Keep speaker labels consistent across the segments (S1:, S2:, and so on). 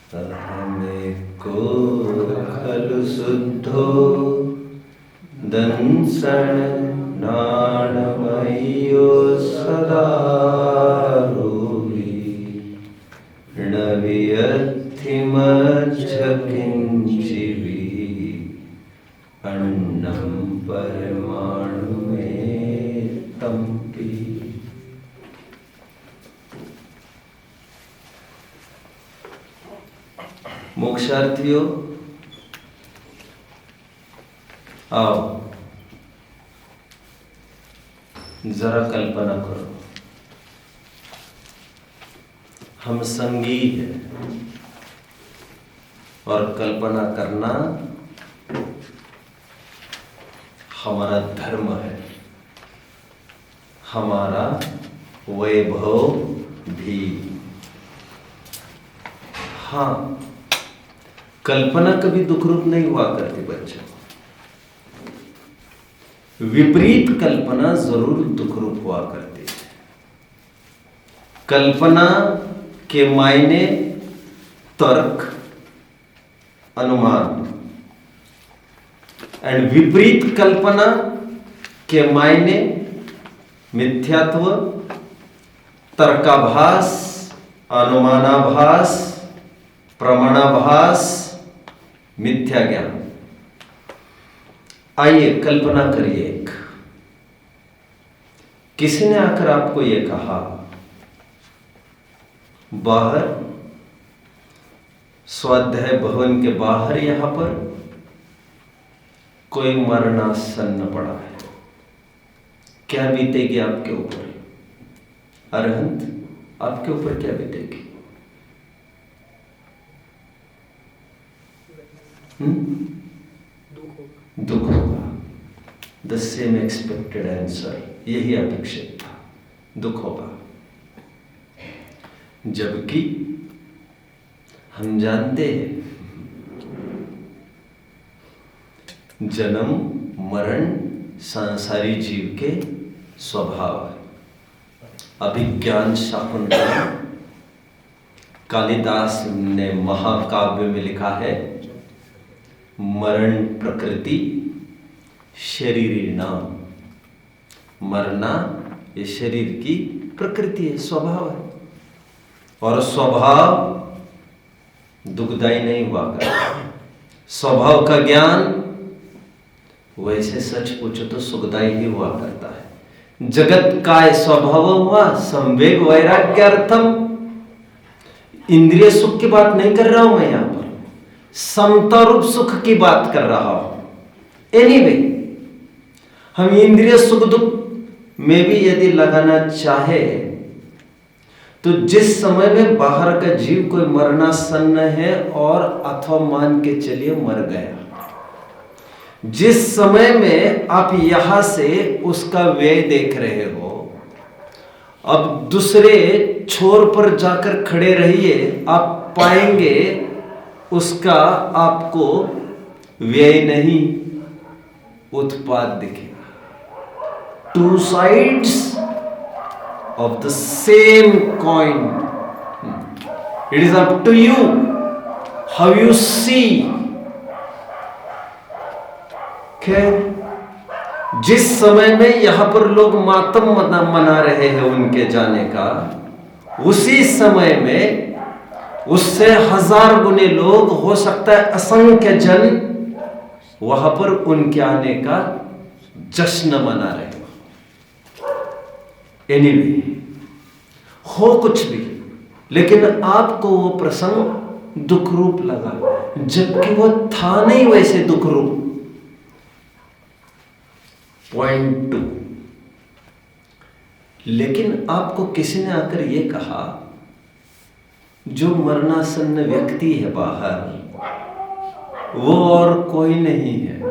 S1: अहमेको खलु शुद्धो दंसन नाणमयो सदा रूपी न वियत्थिमच्छ किंचिवी अन्नं परमाणु में तंपी। मोक्षार्थियों आओ जरा कल्पना करो, हम संगी हैं और कल्पना करना हमारा धर्म है, हमारा वैभव भी। हाँ, कल्पना कभी दुखरूप नहीं हुआ करती बच्चों, विपरीत कल्पना जरूर दुखरूप हुआ करती है। कल्पना के मायने तर्क, अनुमान, एंड विपरीत कल्पना के मायने मिथ्यात्व, तर्काभास, अनुमानाभास, प्रमाणाभास, मिथ्या ज्ञान। आइए कल्पना करिए, एक किसी ने आकर आपको यह कहा, बाहर स्वाध्याय भवन के बाहर यहां पर कोई मरणासन्न पड़ा है, क्या बीतेगी आपके ऊपर? अरहंत, आपके ऊपर क्या बीतेगी? दुख होगा। द सेम एक्सपेक्टेड आंसर, यही अपेक्षित था, दुख होगा। जबकि हम जानते हैं जन्म मरण सांसारी जीव के स्वभाव है। अभिज्ञान शाकुंतला, कालिदास ने महाकाव्य में लिखा है, मरण प्रकृति शरीर नाम। मरना ये शरीर की प्रकृति है, स्वभाव है, और स्वभाव दुखदायी नहीं हुआ करता। स्वभाव का ज्ञान वैसे सच पूछो तो सुखदायी ही हुआ करता है। जगत काय स्वभाव हुआ संवेग वैराग्यार्थम। इंद्रिय सुख की बात नहीं कर रहा हूं मैं, यहां पर समता रूप सुख की बात कर रहा हूं। एनीवे, हम इंद्रिय सुख दुख में भी यदि लगाना चाहे तो जिस समय में बाहर का जीव कोई मरणासन्न है और अथवा मान के चलिए मर गया, जिस समय में आप यहां से उसका व्यय देख रहे हो, अब दूसरे छोर पर जाकर खड़े रहिए, आप पाएंगे उसका आपको व्यय नहीं उत्पाद दिखेगा। Two sides of the same coin. It is up to you how you see. खैर, जिस समय में यहां पर लोग मातम मना रहे हैं उनके जाने का, उसी समय में उससे 1000 गुने लोग, हो सकता है असंख्य जन, वहां पर उनके आने का जश्न मना रहे हो। एनीवे, हो कुछ भी, लेकिन आपको वो प्रसंग दुख रूप लगा, जबकि वो था नहीं वैसे दुख रूप। पॉइंट 2, लेकिन आपको किसी ने आकर ये कहा, जो मरणासन्न व्यक्ति है बाहर, वो और कोई नहीं है,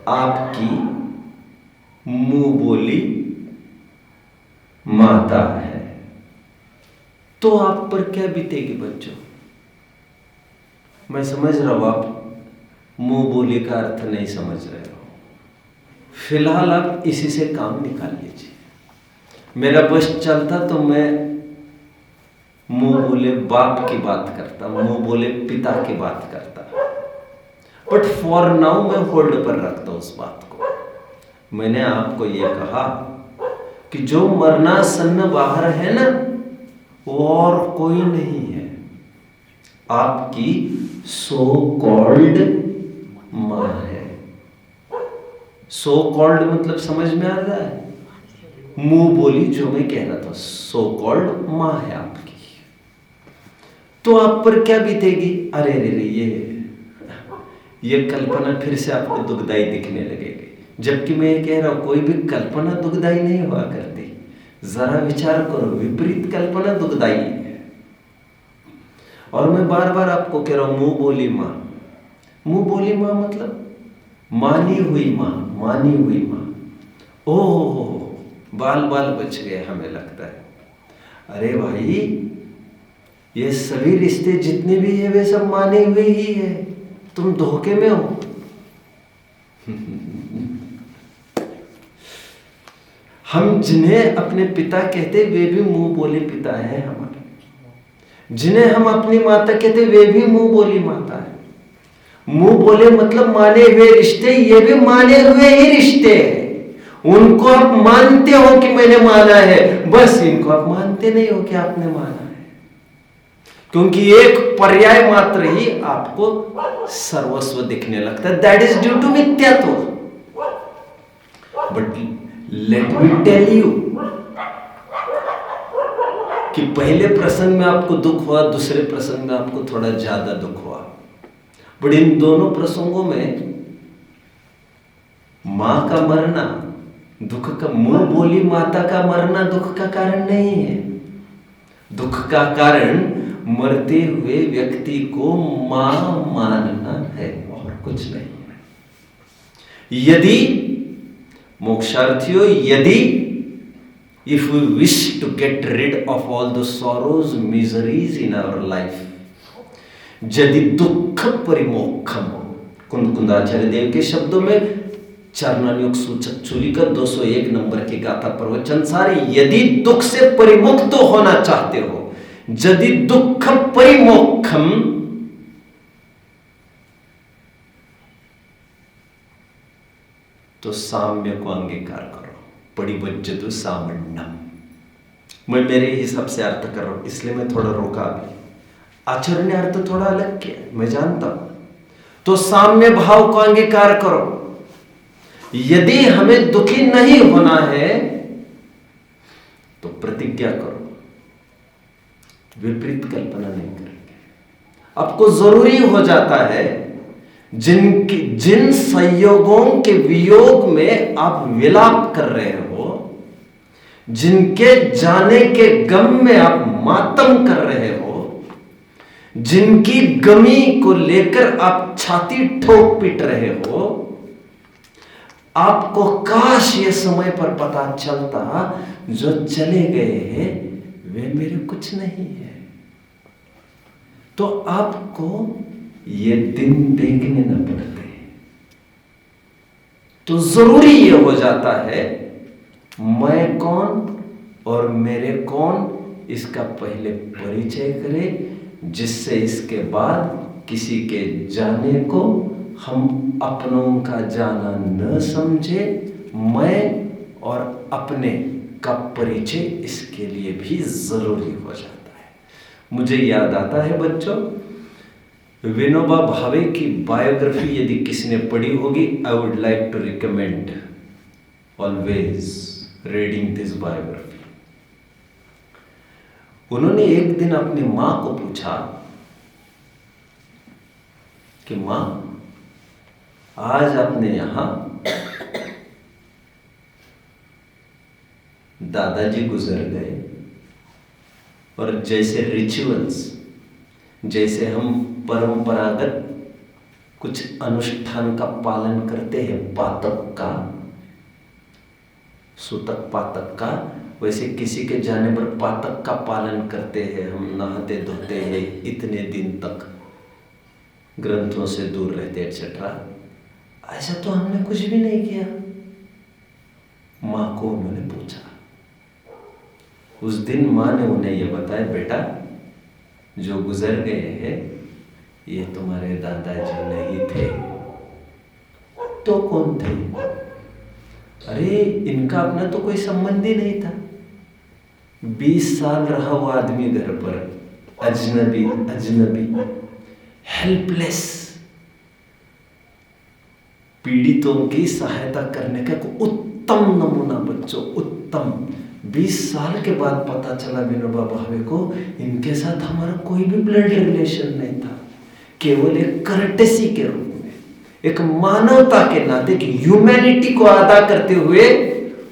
S1: आपकी मुंह बोली माता है। तो आप पर क्या बीतेगी बच्चों? मैं समझ रहा हूं आप मुंह बोली का अर्थ नहीं समझ रहे हो, फिलहाल आप इसी से काम निकाल लीजिए। मेरा बस चलता तो मैं मुंह बोले बाप की बात करता, मुंह बोले पिता की बात करता। बट फॉर नाउ मैं होल्ड पर रखता हूं उस बात को। मैंने आपको यह कहा कि जो मरना सन्न बाहर है ना, वो और कोई नहीं है, आपकी सो कॉल्ड मां है। सो कॉल्ड मतलब समझ में आ रहा है? मुंह बोली जो मैं कह रहा था, सो कॉल्ड मां है आपकी। तो आप पर क्या बीतेगी? अरे रे रे, ये कल्पना फिर से आपको दुखदाई दिखने लगेगी, जबकि मैं ये कह रहा हूं कोई भी कल्पना दुखदाई नहीं हुआ करती। जरा विचार करो, विपरीत कल्पना दुखदाई है। और मैं बार बार आपको कह रहा हूं मुंह बोली मां। मुंह बोली मां मतलब मानी हुई मां, मानी हुई मां। ओहो, बाल बाल बच गए हमें लगता है। अरे भाई, ये सभी रिश्ते जितने भी है वे सब माने हुए ही है, तुम धोखे में हो। हम जिन्हें अपने पिता कहते वे भी मुंह बोले पिता है हमारे। जिन्हें हम अपनी माता कहते वे भी मुंह बोली माता है। मुंह बोले मतलब माने हुए रिश्ते, ये भी माने हुए ही रिश्ते हैं। उनको आप मानते हो कि मैंने माना है, बस इनको आप मानते नहीं हो कि आपने माना है, क्योंकि एक पर्याय मात्र ही आपको सर्वस्व दिखने लगता है। दैट इज ड्यू टू मिथ्यात्व। But let me tell you कि पहले प्रसंग में आपको दुख हुआ, दूसरे प्रसंग में आपको थोड़ा ज्यादा दुख हुआ, बट इन दोनों प्रसंगों में मां का मरना दुख का, मुंह बोली माता का मरना दुख का कारण नहीं है। दुख का कारण मरते हुए व्यक्ति को मां मानना है और कुछ नहीं है। यदि मोक्षार्थियों, यदि if we wish to get rid of all the sorrows miseries in our life, यदि दुख परिमोक्षम, कुंदाचार्य देव के शब्दों में चरणानुयोग सूचक चूली का 201 नंबर की गाथा प्रवचन सारी, यदि दुख से परिमुक्त होना चाहते हो, यदि दुख परिमोक्षम, तो साम्य को अंगीकार करो। परिवज्जतु सामण्यम। मैं मेरे हिसाब से अर्थ कर रहा हूं, इसलिए मैं थोड़ा रोका भी। आचार्य ने अर्थ थोड़ा अलग किया, मैं जानता हूं। तो साम्य भाव को अंगीकार करो। यदि हमें दुखी नहीं होना है तो प्रतिज्ञा करो, विपरीत कल्पना नहीं करेंगे। आपको जरूरी हो जाता है जिन संयोगों के वियोग में आप विलाप कर रहे हो, जिनके जाने के गम में आप मातम कर रहे हो, जिनकी गमी को लेकर आप छाती ठोक पीट रहे हो, आपको काश ये समय पर पता चलता जो चले गए हैं वे मेरे कुछ नहीं है, तो आपको ये दिन देखने न पड़ते। तो जरूरी ये हो जाता है मैं कौन और मेरे कौन, इसका पहले परिचय करें, जिससे इसके बाद किसी के जाने को हम अपनों का जाना न समझे। मैं और अपने का परिचय इसके लिए भी जरूरी हो जाता है। मुझे याद आता है बच्चों, विनोबा भावे की बायोग्राफी यदि किसी ने पढ़ी होगी, I would like to recommend always reading this biography. उन्होंने एक दिन अपनी मां को पूछा कि मां, आज आपने यहां दादाजी गुजर गए और जैसे रिचुअल्स, जैसे हम परंपरागत कुछ अनुष्ठान का पालन करते हैं, पातक का, सूतक पातक का, वैसे किसी के जाने पर पातक का पालन करते हैं। हम नहाते धोते हैं इतने दिन तक, ग्रंथों से दूर रहते एटसेट्रा। ऐसा तो हमने कुछ भी नहीं किया। मां को उन्होंने पूछा। उस दिन मां ने उन्हें यह बताया, बेटा जो गुजर गए हैं ये तुम्हारे दादाजी नहीं थे। तो कौन थे? अरे इनका अपना तो कोई संबंध ही नहीं था। 20 साल रहा वो आदमी घर पर, अजनबी अजनबी, हेल्पलेस। पीड़ितों की सहायता करने का एक उत्तम नमूना बच्चों, उत्तम। 20 साल के बाद पता चला विनोबा भावे को इनके साथ हमारा कोई भी ब्लड रिलेशन नहीं था, केवल एक कर्टेसी के रूप में, एक मानवता के नाते, एक ह्यूमैनिटी को अदा करते हुए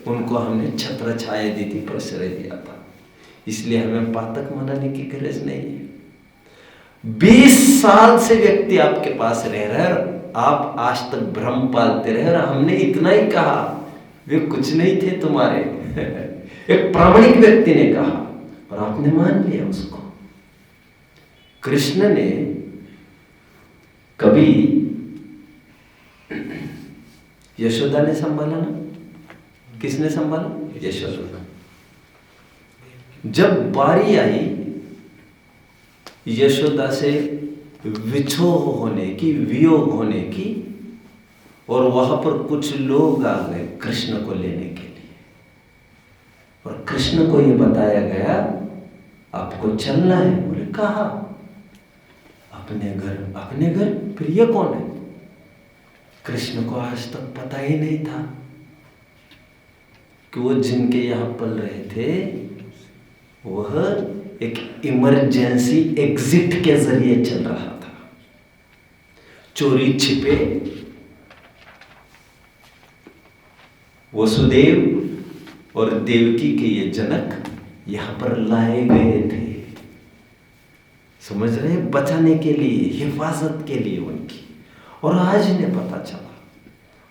S1: उनको हमने छत्र छाया दी थी, प्रश्रय दिया था। इसलिए हमें पातक मनाने की गरज नहीं है। 20 साल से व्यक्ति आपके पास रह रहा है, आप आज तक भ्रम पालते रहे, और हमने इतना ही कहा वे कुछ नहीं थे तुम्हारे। एक प्रामाणिक व्यक्ति ने कहा और आपने मान लिया उसको। कृष्ण ने कभी यशोदा ने संभाला ना? किसने संभाला? यशोदा। जब बारी आई यशोदा से विछोह होने की, वियोग होने की, और वहां पर कुछ लोग आ गए कृष्ण को लेने के लिए, और कृष्ण को यह बताया गया आपको चलना है। बोले कहा? अपने घर। अपने घर? फिर ये कौन है? कृष्ण को आज तक पता ही नहीं था कि वो जिनके यहां पल रहे थे वह एक इमरजेंसी एग्जिट के जरिए चल रहा था, चोरी छिपे। वसुदेव और देवकी के ये जनक यहां पर लाए गए थे, समझ रहे, बचाने के लिए, हिफाजत के लिए उनकी। और आज इन्हें पता चला,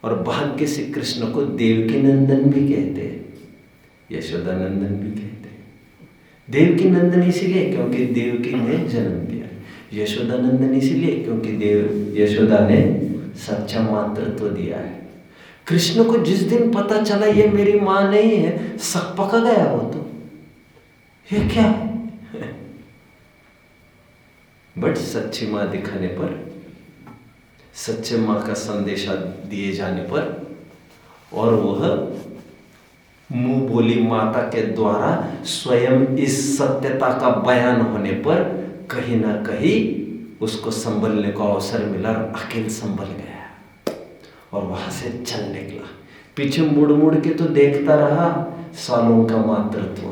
S1: और भाग्य से कृष्ण को देवकी नंदन भी कहते हैं, यशोदा नंदन भी कहते हैं। देवकी नंदन इसीलिए क्योंकि देवकी ने जन्म दिया, यशोदा नंदन इसीलिए क्योंकि यशोदा ने सच्चा मातृत्व दिया है। कृष्ण को जिस दिन पता चला ये मेरी मां नहीं है, शक पका गया वो तो, ये क्या है? बट सच्ची मां दिखाने पर, सच्चे मां का संदेशा दिए जाने पर, और वह मुंह बोली माता के द्वारा स्वयं इस सत्यता का बयान होने पर कहीं ना कहीं उसको संभलने को अवसर मिला, और अकेले संभल गया और वहां से चल निकला। पीछे मुड़ मुड़ के तो देखता रहा सालों का मातृत्व,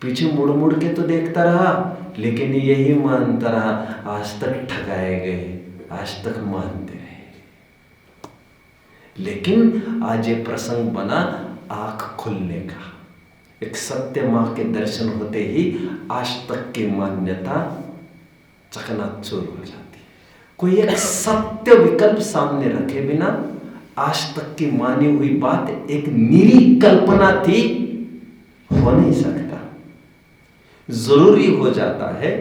S1: पीछे मुड़ मुड़ के तो देखता रहा, लेकिन यही मानता रहा आज तक ठगाए गए, आज तक मानते रहे। लेकिन आज ये प्रसंग बना आंख खुलने का। एक सत्य मां के दर्शन होते ही आज तक की मान्यता चकनाचूर हो जाती है। कोई एक सत्य विकल्प सामने रखे बिना आज तक की मानी हुई बात एक निरी कल्पना थी, हो नहीं सकता। जरूरी हो जाता है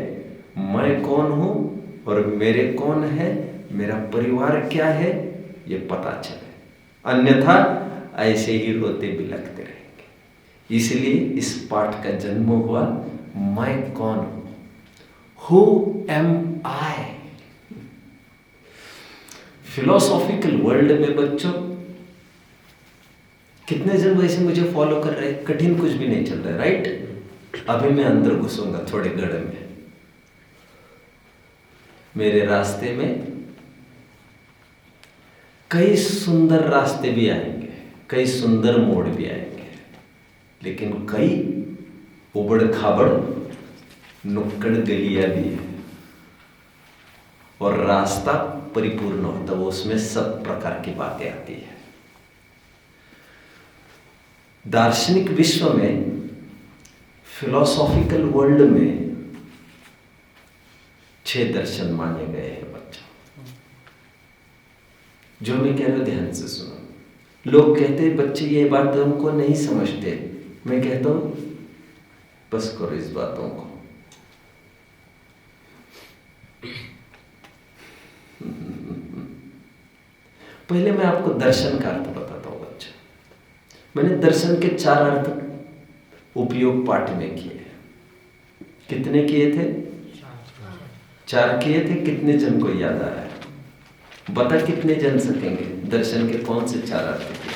S1: मैं कौन हूं और मेरे कौन है, मेरा परिवार क्या है, ये पता चले, अन्यथा ऐसे ही रोते बिलखते रहेंगे। इसलिए इस पाठ का जन्म हुआ, मैं कौन हूं, who am I. Philosophical world में बच्चों कितने जन वैसे मुझे फॉलो कर रहे हैं, कठिन कुछ भी नहीं चल रहा है, राइट? अभी मैं अंदर घुसूंगा थोड़े गढ़ में। मेरे रास्ते में कई सुंदर रास्ते भी आएंगे, कई सुंदर मोड़ भी आएंगे, लेकिन कई उबड़ खाबड़ नुक्कड़ गलियां भी है, और रास्ता परिपूर्ण होता है, वो उसमें सब प्रकार की बातें आती है। दार्शनिक विश्व में, फिलोसॉफिकल वर्ल्ड में 6 दर्शन माने गए हैं बच्चों। जो मैं कह रहा हूं ध्यान से सुनो। लोग कहते हैं बच्चे ये बात हमको नहीं समझते, मैं कहता हूं बस करो इस बातों को। पहले मैं आपको दर्शन का अर्थ बताता हूं बच्चे। मैंने दर्शन के 4 अर्थ उपयोग पाठ में किए। कितने किए थे? 4 किए थे, कितने जन को याद आया? बता कितने जन सकेंगे? दर्शन के कौन से 4 अर्थ किए?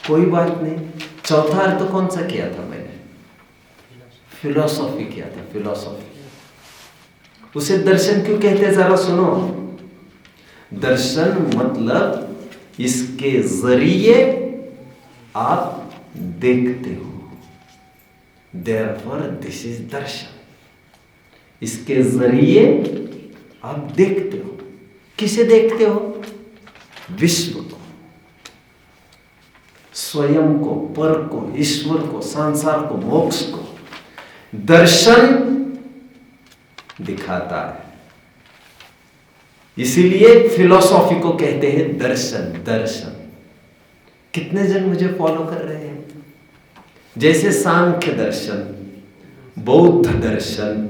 S1: कोई बात नहीं। चौथा अर्थ कौन सा किया था मैंने? फिलॉसफी किया था, फिलॉसफी। उसे दर्शन क्यों कहते हैं जरा सुनो। दर्शन मतलब इसके जरिए आप देखते हो, देयरफॉर दिस इज दर्शन। इसके जरिए आप देखते हो। किसे देखते हो? विश्व को, स्वयं को, पर को, ईश्वर को, संसार को, मोक्ष को दर्शन दिखाता है। इसीलिए फिलॉसफी को कहते हैं दर्शन। दर्शन। कितने जन मुझे फॉलो कर रहे हैं? जैसे सांख्य दर्शन, बौद्ध दर्शन,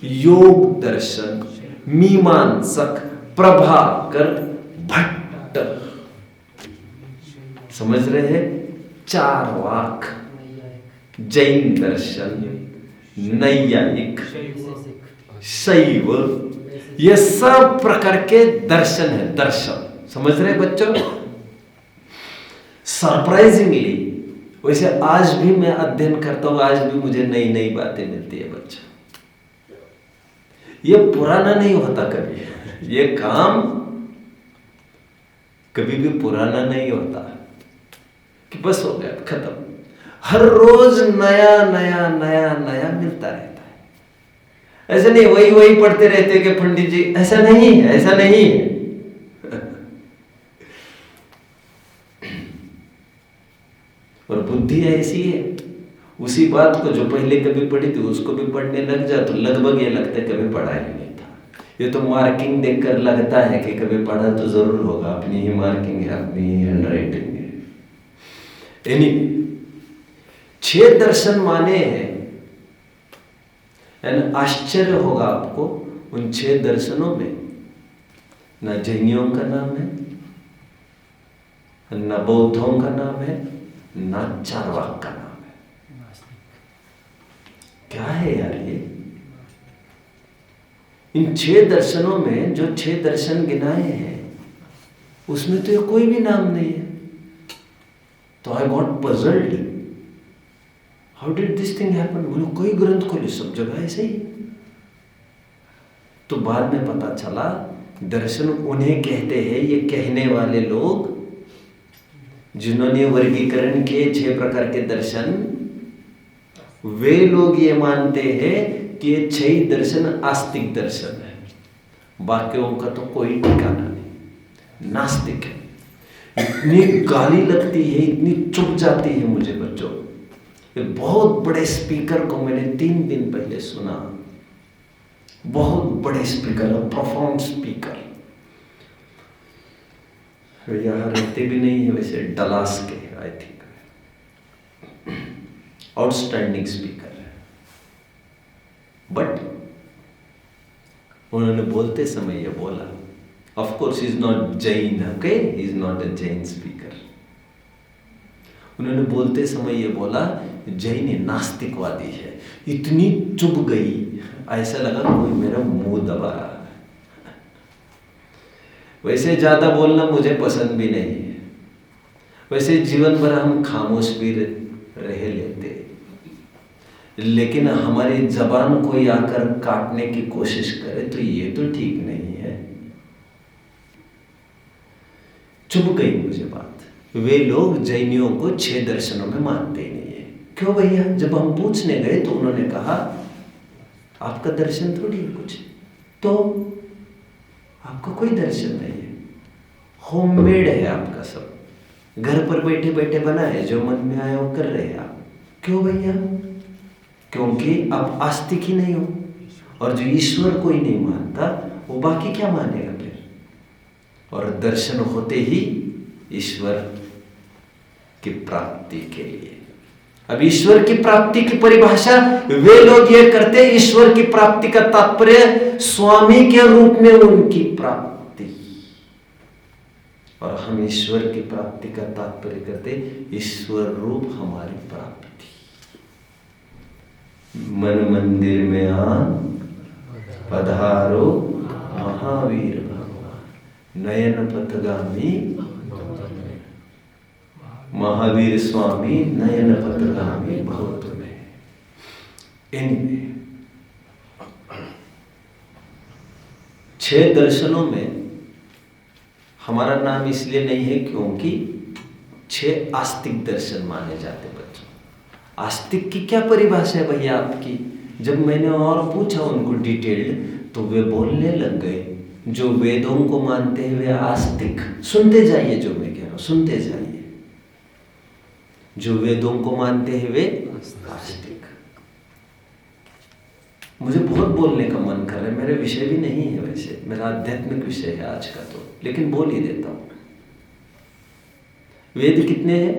S1: योग दर्शन, मीमांसक, प्रभाकर, भट्ट, समझ रहे हैं? चार्वाक, जैन दर्शन, नैयायिक, शैव, ये सब प्रकार के दर्शन है। दर्शन समझ रहे बच्चों? सरप्राइजिंगली वैसे आज भी मैं अध्ययन करता हूं, आज भी मुझे नई नई बातें मिलती है बच्चों। ये पुराना नहीं होता कभी, ये काम कभी भी पुराना नहीं होता कि बस हो गया खत्म। हर रोज नया नया नया नया मिलता रहता है। ऐसा नहीं वही वही पढ़ते रहते कि पंडित जी, ऐसा नहीं है, ऐसा नहीं है। और बुद्धि ऐसी है, उसी बात को जो पहले कभी पढ़ी थी उसको भी पढ़ने लग जा तो लगभग ये लगता है कभी पढ़ा ही नहीं था। ये तो मार्किंग देखकर लगता है कि कभी पढ़ा तो जरूर होगा, अपनी ही मार्किंग है, अपनी ही हैंड राइटिंग है। यानी 6 दर्शन माने हैं। आश्चर्य होगा आपको, उन 6 दर्शनों में ना जैनियों का नाम है, ना बौद्धों का नाम है, ना चार्वाक का नाम है। क्या है यार ये? इन 6 दर्शनों में जो 6 दर्शन गिनाए हैं उसमें तो ये कोई भी नाम नहीं है। तो I got puzzled, how did this thing happen. बोलो कोई ग्रंथ खोले, सब जगह ऐसे ही। तो बाद में पता चला दर्शन उन्हें कहते हैं, ये कहने वाले लोग जिन्होंने वर्गीकरण किए 6 प्रकार के दर्शन, वे लोग ये मानते हैं कि ये 6 दर्शन आस्तिक दर्शन है, बाकियों का तो कोई ठिकाना नहीं, नास्तिक है। इतनी गाली लगती है, इतनी चुप जाती है मुझे बच्चों। एक बहुत बड़े स्पीकर को मैंने 3 दिन पहले सुना, बहुत बड़े स्पीकर, प्रोफाउंड स्पीकर, यहाँ रहते भी नहीं है वैसे, डलास के आई थिंक, आउटस्टैंडिंग स्पीकर है। बट उन्होंने बोलते समय ये बोला, of course is not Jain, okay, is not a Jain speaker. उन्होंने बोलते समय ये बोला जैन नास्तिकवादी है। इतनी चुभ गई, ऐसा लगा कोई मेरा मुंह दबा रहा है। वैसे ज्यादा बोलना मुझे पसंद भी नहीं है, वैसे जीवन भर हम खामोश भी रह लेते, लेकिन हमारी जबान कोई आकर काटने की कोशिश करे तो ये तो ठीक नहीं है। चुभ गई मुझे बात। वे लोग जैनियों को 6 दर्शनों में मानते ही नहीं है। क्यों भैया? जब हम पूछने गए तो उन्होंने कहा आपका दर्शन थोड़ी है कुछ, तो आपका कोई दर्शन नहीं है, होममेड है आपका सब, घर पर बैठे बैठे बना है, जो मन में आया वो कर रहे हैं आप। क्यों भैया? क्योंकि आप आस्तिक ही नहीं हो, और जो ईश्वर को ही नहीं मानता वो बाकी क्या मानेगा फिर। और दर्शन होते ही ईश्वर की प्राप्ति के लिए। अब ईश्वर की प्राप्ति की परिभाषा वे लोग ये करते, ईश्वर की प्राप्ति का तात्पर्य स्वामी के रूप में उनकी प्राप्ति, और हम ईश्वर की प्राप्ति का तात्पर्य करते ईश्वर रूप हमारी प्राप्ति। मन मंदिर में आ पधारो महावीर भगवान, नयन पथगामी महावीर स्वामी, नयन पथगामी भव तुम्हें। एनीवे, 6 दर्शनों में हमारा नाम इसलिए नहीं है क्योंकि 6 आस्तिक दर्शन माने जाते बच्चों। आस्तिक की क्या परिभाषा है भैया आपकी? जब मैंने और पूछा उनको डिटेल्ड तो वे बोलने लग गए, जो वेदों को मानते हैं वे आस्तिक। सुनते जाइए जो मैं कह रहा हूं, सुनते जाइए। जो वेदों को मानते हैं वे आस्तिक। मुझे बहुत बोलने का मन कर रहा है, मेरा विषय भी नहीं है वैसे, मेरा आध्यात्मिक विषय है आज का तो, लेकिन बोल ही देता हूं। वेद कितने हैं?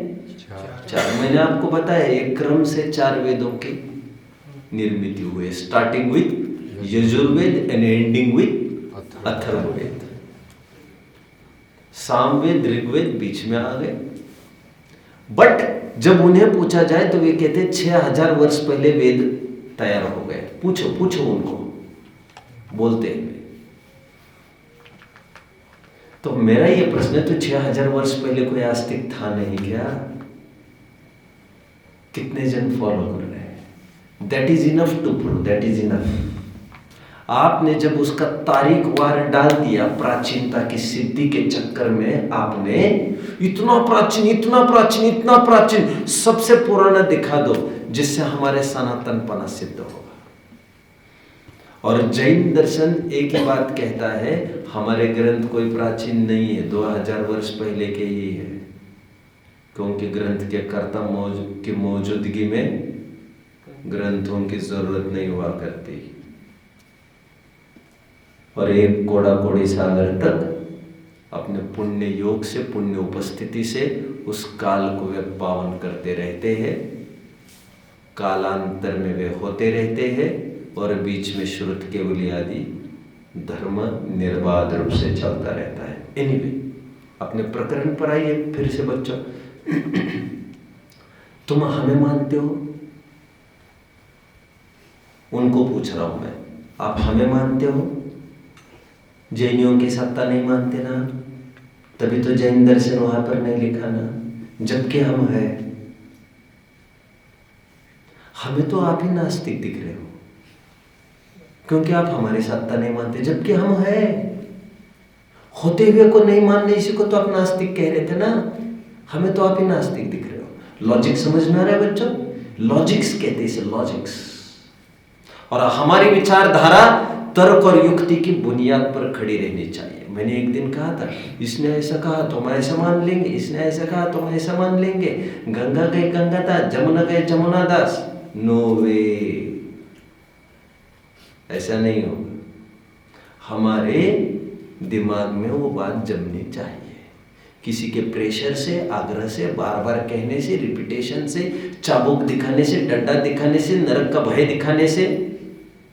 S1: 4। मैंने आपको बताया एक क्रम से 4 वेदों की निर्मित हुए, starting with Yajurveda and ending with Atharvaveda. Samaveda Rigveda बीच में आ गए। बट जब उन्हें पूछा जाए तो वे कहते 6000 वर्ष पहले वेद तैयार हो गए। पूछो उनको, बोलते हैं। तो मेरा ये प्रश्न है, तो 6000 वर्ष पहले कोई आस्तिक था नहीं क्या? कितने जन फॉलो कर रहे हैं? That is enough to prove, that is enough. आपने जब उसका तारीख वार डाल दिया प्राचीनता की सिद्धि के चक्कर में, आपने इतना प्राचीन इतना प्राचीन इतना प्राचीन, सबसे पुराना दिखा दो जिससे हमारे सनातनपना सिद्ध होगा। और जैन दर्शन एक ही बात कहता है, हमारे ग्रंथ कोई प्राचीन नहीं है, 2000 वर्ष पहले के ही है, क्योंकि ग्रंथ के कर्ता की मौजूदगी में ग्रंथों की जरूरत नहीं हुआ करती। और एक कोड़ा कोड़ी सागर तक अपने पुण्य योग से, पुण्य उपस्थिति से उस काल को वे पावन करते रहते हैं। कालांतर में वे होते रहते हैं और बीच में श्रुत केवली आदि धर्म निर्बाध रूप से चलता रहता है। एनीवे, अपने प्रकरण पर आइए फिर से बच्चों। तुम हमें मानते हो? उनको पूछ रहा हूं मैं, आप हमें मानते हो? जैनियों की सत्ता नहीं मानते ना, तभी तो जैन दर्शन वहां पर नहीं लिखा ना, जबकि हम हैं। हमें तो आप ही नास्तिक दिख रहे हो, क्योंकि आप हमारी सत्ता नहीं मानते, जबकि हम हैं। होते हुए को नहीं मानने, इसी को तो आप नास्तिक कह रहे थे ना। हमें तो आप ही नास्तिक दिख रहे हो। लॉजिक समझ में आ रहा है बच्चों? लॉजिक्स कहते हैं इसे, लॉजिक्स। और हमारी विचारधारा तर्क और युक्ति की बुनियाद पर खड़ी रहनी चाहिए। मैंने एक दिन कहा था, इसने ऐसा कहा तो हम ऐसा मान लेंगे, इसने ऐसा कहा तो हम ऐसा मान लेंगे। गंगा गए गंगादास, जमुना गए जमुना दास। नो वे, ऐसा नहीं होगा। हमारे दिमाग में वो बात जमनी चाहिए। किसी के प्रेशर से, आग्रह से, बार बार कहने से, रिपीटेशन से, चाबुक दिखाने से, डंडा दिखाने से, नरक का भय दिखाने से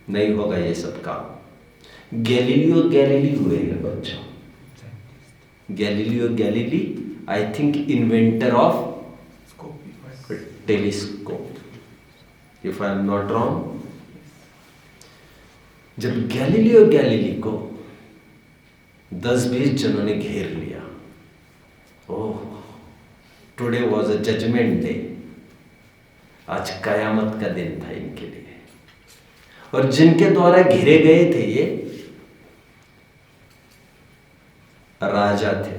S1: नहीं होगा ये सब काम। गैलीलियो गैलीली हुए हैं बच्चों। Galileo Galilei, I think inventor of telescope, if I am not wrong. जब गैलीलियो गैलीली को 10-20 जनों ने घेर लिया, ओह, today was a judgement day. आज कयामत का दिन था इनके लिए। और जिनके द्वारा घिरे गए थे ये राजा थे।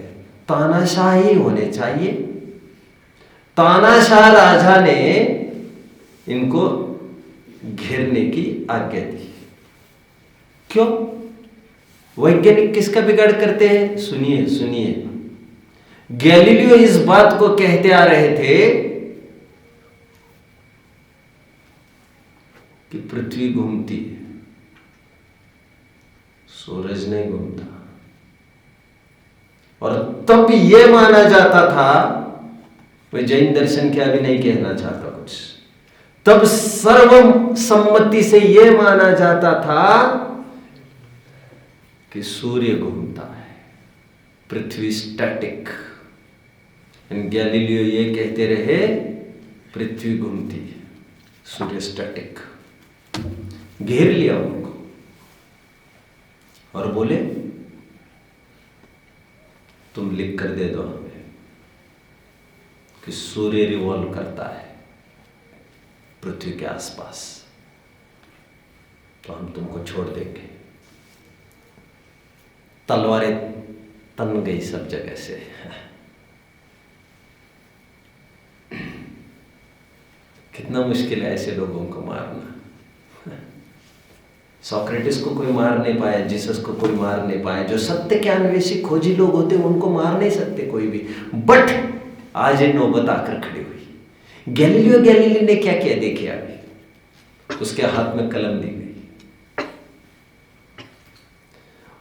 S1: तानाशाह ही होने चाहिए। तानाशाह राजा ने इनको घेरने की आज्ञा दी। क्यों? वैज्ञानिक किसका बिगाड़ करते हैं? सुनिए सुनिए। गैलीलियो इस बात को कहते आ रहे थे कि पृथ्वी घूमती है, सूरज नहीं घूमता। और तब यह माना जाता था, मैं जैन दर्शन क्या भी नहीं कहना चाहता कुछ, तब सर्वसम्मति से यह माना जाता था कि सूर्य घूमता है, पृथ्वी स्टैटिक। गैलीलियो ये कहते रहे पृथ्वी घूमती, सूर्य स्टैटिक। घेर लिया उनको। और बोले तुम लिख कर दे दो हमें कि सूर्य रिवॉल्व करता है पृथ्वी के आसपास, तो हम तुमको छोड़ देंगे। तलवारें तन गई सब जगह से। कितना मुश्किल है ऐसे लोगों को मारना। सोक्रेटिस को कोई मार नहीं पाया, जीसस को कोई मार नहीं पाया। जो सत्य के अन्वेषी खोजी लोग होते उनको मार नहीं सकते कोई भी। बट आज ये नौबत आकर खड़ी हुई। गैलीलियो गैलीली ने क्या किया देखिए अभी। उसके हाथ में कलम दी गई,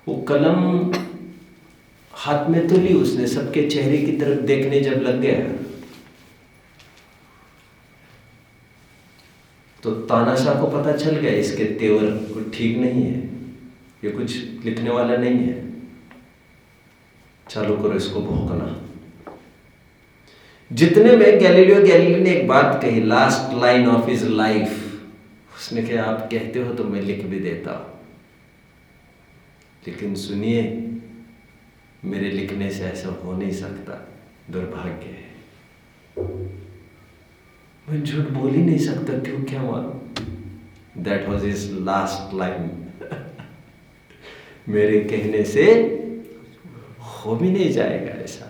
S1: वो कलम हाथ में तो ली उसने, सबके चेहरे की तरफ देखने जब लग गया तो तानाशाह को पता चल गया इसके तेवर कुछ ठीक नहीं है, ये कुछ लिखने वाला नहीं है। चालू करो इसको भौंकना। जितने में गैलीलियो गैलीली ने एक बात कही, last line of his life, उसने कहा आप कहते हो तो मैं लिख भी देता हूं, लेकिन सुनिए मेरे लिखने से ऐसा हो नहीं सकता, दुर्भाग्य है। मैं झूठ बोल ही नहीं सकता, क्यों क्या मालूम। That was his last line. मेरे कहने से हो भी नहीं जाएगा ऐसा।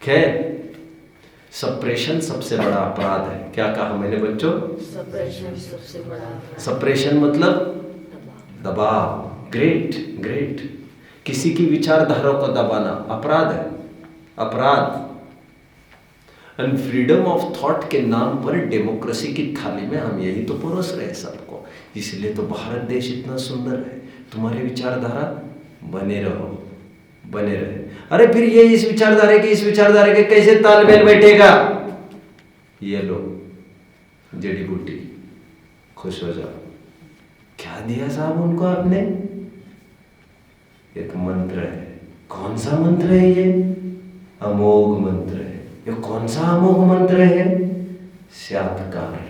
S1: खैर, सप्रेशन सबसे बड़ा अपराध है। क्या कहा मैंने बच्चों?
S2: सप्रेशन सबसे बड़ा।
S1: सप्रेशन मतलब दबाव। Great great. किसी की विचारधारा को दबाना अपराध है, अपराध। एंड फ्रीडम ऑफ थॉट के नाम पर डेमोक्रेसी की थाली में हम यही तो परोस रहे सबको। इसलिए तो भारत देश इतना सुंदर है। तुम्हारी विचारधारा बने रहो, बने रहे। अरे फिर ये इस विचारधारा के इस विचारधारा के कैसे तालमेल बैठेगा? ये लो जड़ी बूटी, खुश हो जाओ। क्या दिया साहब उनको आपने? एक मंत्र है। कौन सा मंत्र है ये? अमोघ मंत्र है। ये कौन सा अमोघ मंत्र है? स्यात्कार,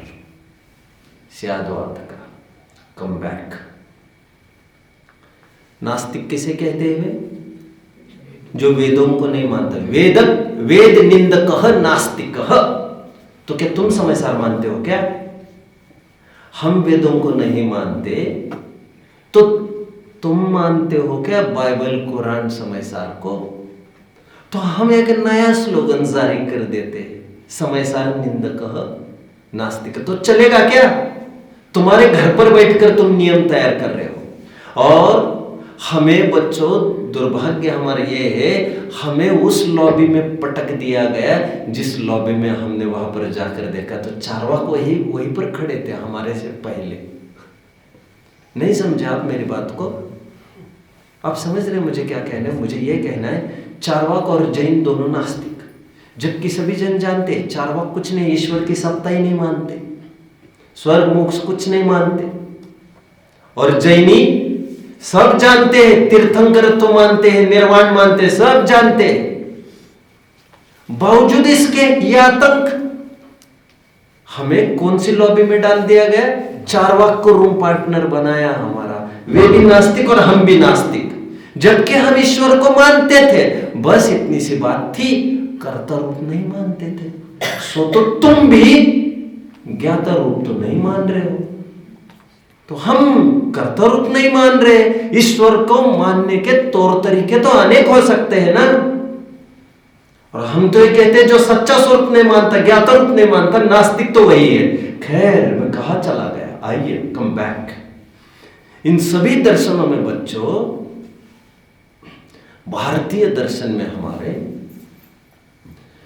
S1: स्याद्वात का कम बैक। नास्तिक किसे कहते हैं? जो वेदों को नहीं मानता। वेद निंदकः नास्तिकः। तो क्या तुम समयसार मानते हो क्या? हम वेदों को नहीं मानते तो तुम मानते हो क्या बाइबल कुरान समयसार को? तो हम एक नया स्लोगन जारी कर देते, समयसार निंदकः नास्तिक। तो चलेगा क्या? तुम्हारे घर पर बैठकर तुम नियम तैयार कर रहे हो। और हमें बच्चों, दुर्भाग्य हमारा ये है, हमें उस लॉबी में पटक दिया गया जिस लॉबी में हमने वहां पर जाकर देखा तो चारवाक वहीं पर खड़े थे हमारे से पहले। नहीं समझा आप मेरी बात को? आप समझ रहे मुझे क्या कहना है? मुझे ये कहना है चारवाक और जैन दोनों नास्तिक, जबकि सभी जन जानते चारवाक कुछ नहीं, ईश्वर की सत्ता ही नहीं मानते, स्वर्ग मोक्ष कुछ नहीं मानते। और जैनी सब जानते हैं, तीर्थंकर तो मानते हैं, निर्वाण मानते हैं, सब जानते हैं। बावजूद इसके ये आतंक। हमें कौन सी लॉबी में डाल दिया गया? चारवाक को रूम पार्टनर बनाया हमारा। वे भी नास्तिक और हम भी नास्तिक, जबकि हम ईश्वर को मानते थे। बस इतनी सी बात थी, कर्ता रूप नहीं मानते थे। सो तो तुम भी ज्ञाता रूप तो नहीं मान रहे हो। तो हम कर्ता रूप नहीं मान रहे। ईश्वर को मानने के तौर तरीके तो अनेक हो सकते हैं ना। और हम तो ये कहते हैं जो सच्चा स्वरूप नहीं मानता, ज्ञाता रूप नहीं मानता, नास्तिक तो वही है। खैर, मैं कहां चला गया? आइए, कम बैक। इन सभी दर्शनों में बच्चों, भारतीय दर्शन में हमारे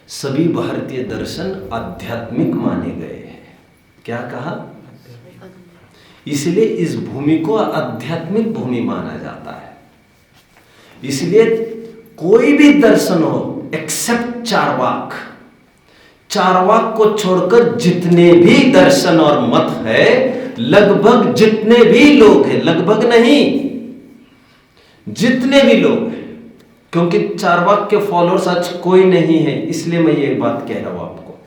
S1: सभी भारतीय दर्शन आध्यात्मिक माने गए हैं। क्या कहा? इसलिए इस भूमि को आध्यात्मिक भूमि माना जाता है। इसलिए कोई भी दर्शन हो एक्सेप्ट चारवाक, चारवाक को छोड़कर जितने भी दर्शन और मत है, लगभग जितने भी लोग हैं, लगभग नहीं जितने भी लोग हैं, क्योंकि चारवाक के फॉलोअर्स आज कोई नहीं है, इसलिए मैं ये बात कह रहा हूं आपको।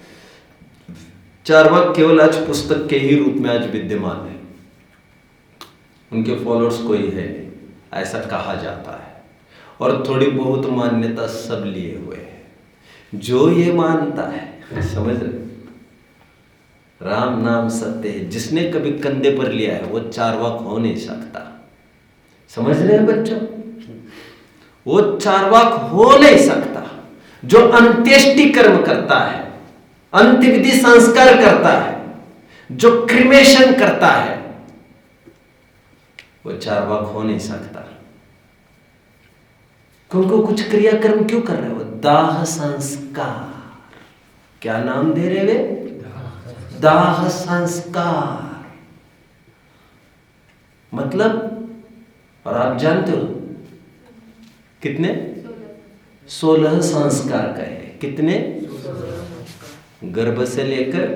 S1: चारवाक केवल आज पुस्तक के ही रूप में आज विद्यमान है, उनके फॉलोअर्स कोई है नहीं। ऐसा कहा जाता है, और थोड़ी बहुत मान्यता सब लिए हुए हैं। जो ये मानता है, समझ रहे, राम नाम सत्य है, जिसने कभी कंधे पर लिया है वो चार्वाक हो नहीं सकता। समझ रहे हैं बच्चों, वो चार्वाक हो नहीं सकता। जो अंत्येष्टि कर्म करता है, अंत्यविधि संस्कार करता है, जो क्रिमेशन करता है, वो चार्वाक हो नहीं सकता। क्योंकि कुछ क्रियाकर्म क्यों कर रहे हो? दाह संस्कार। क्या नाम दे रहे वे? दाह संस्कार। मतलब, और आप जानते हो कितने? 16 संस्कार कहे। कितने? गर्भ से लेकर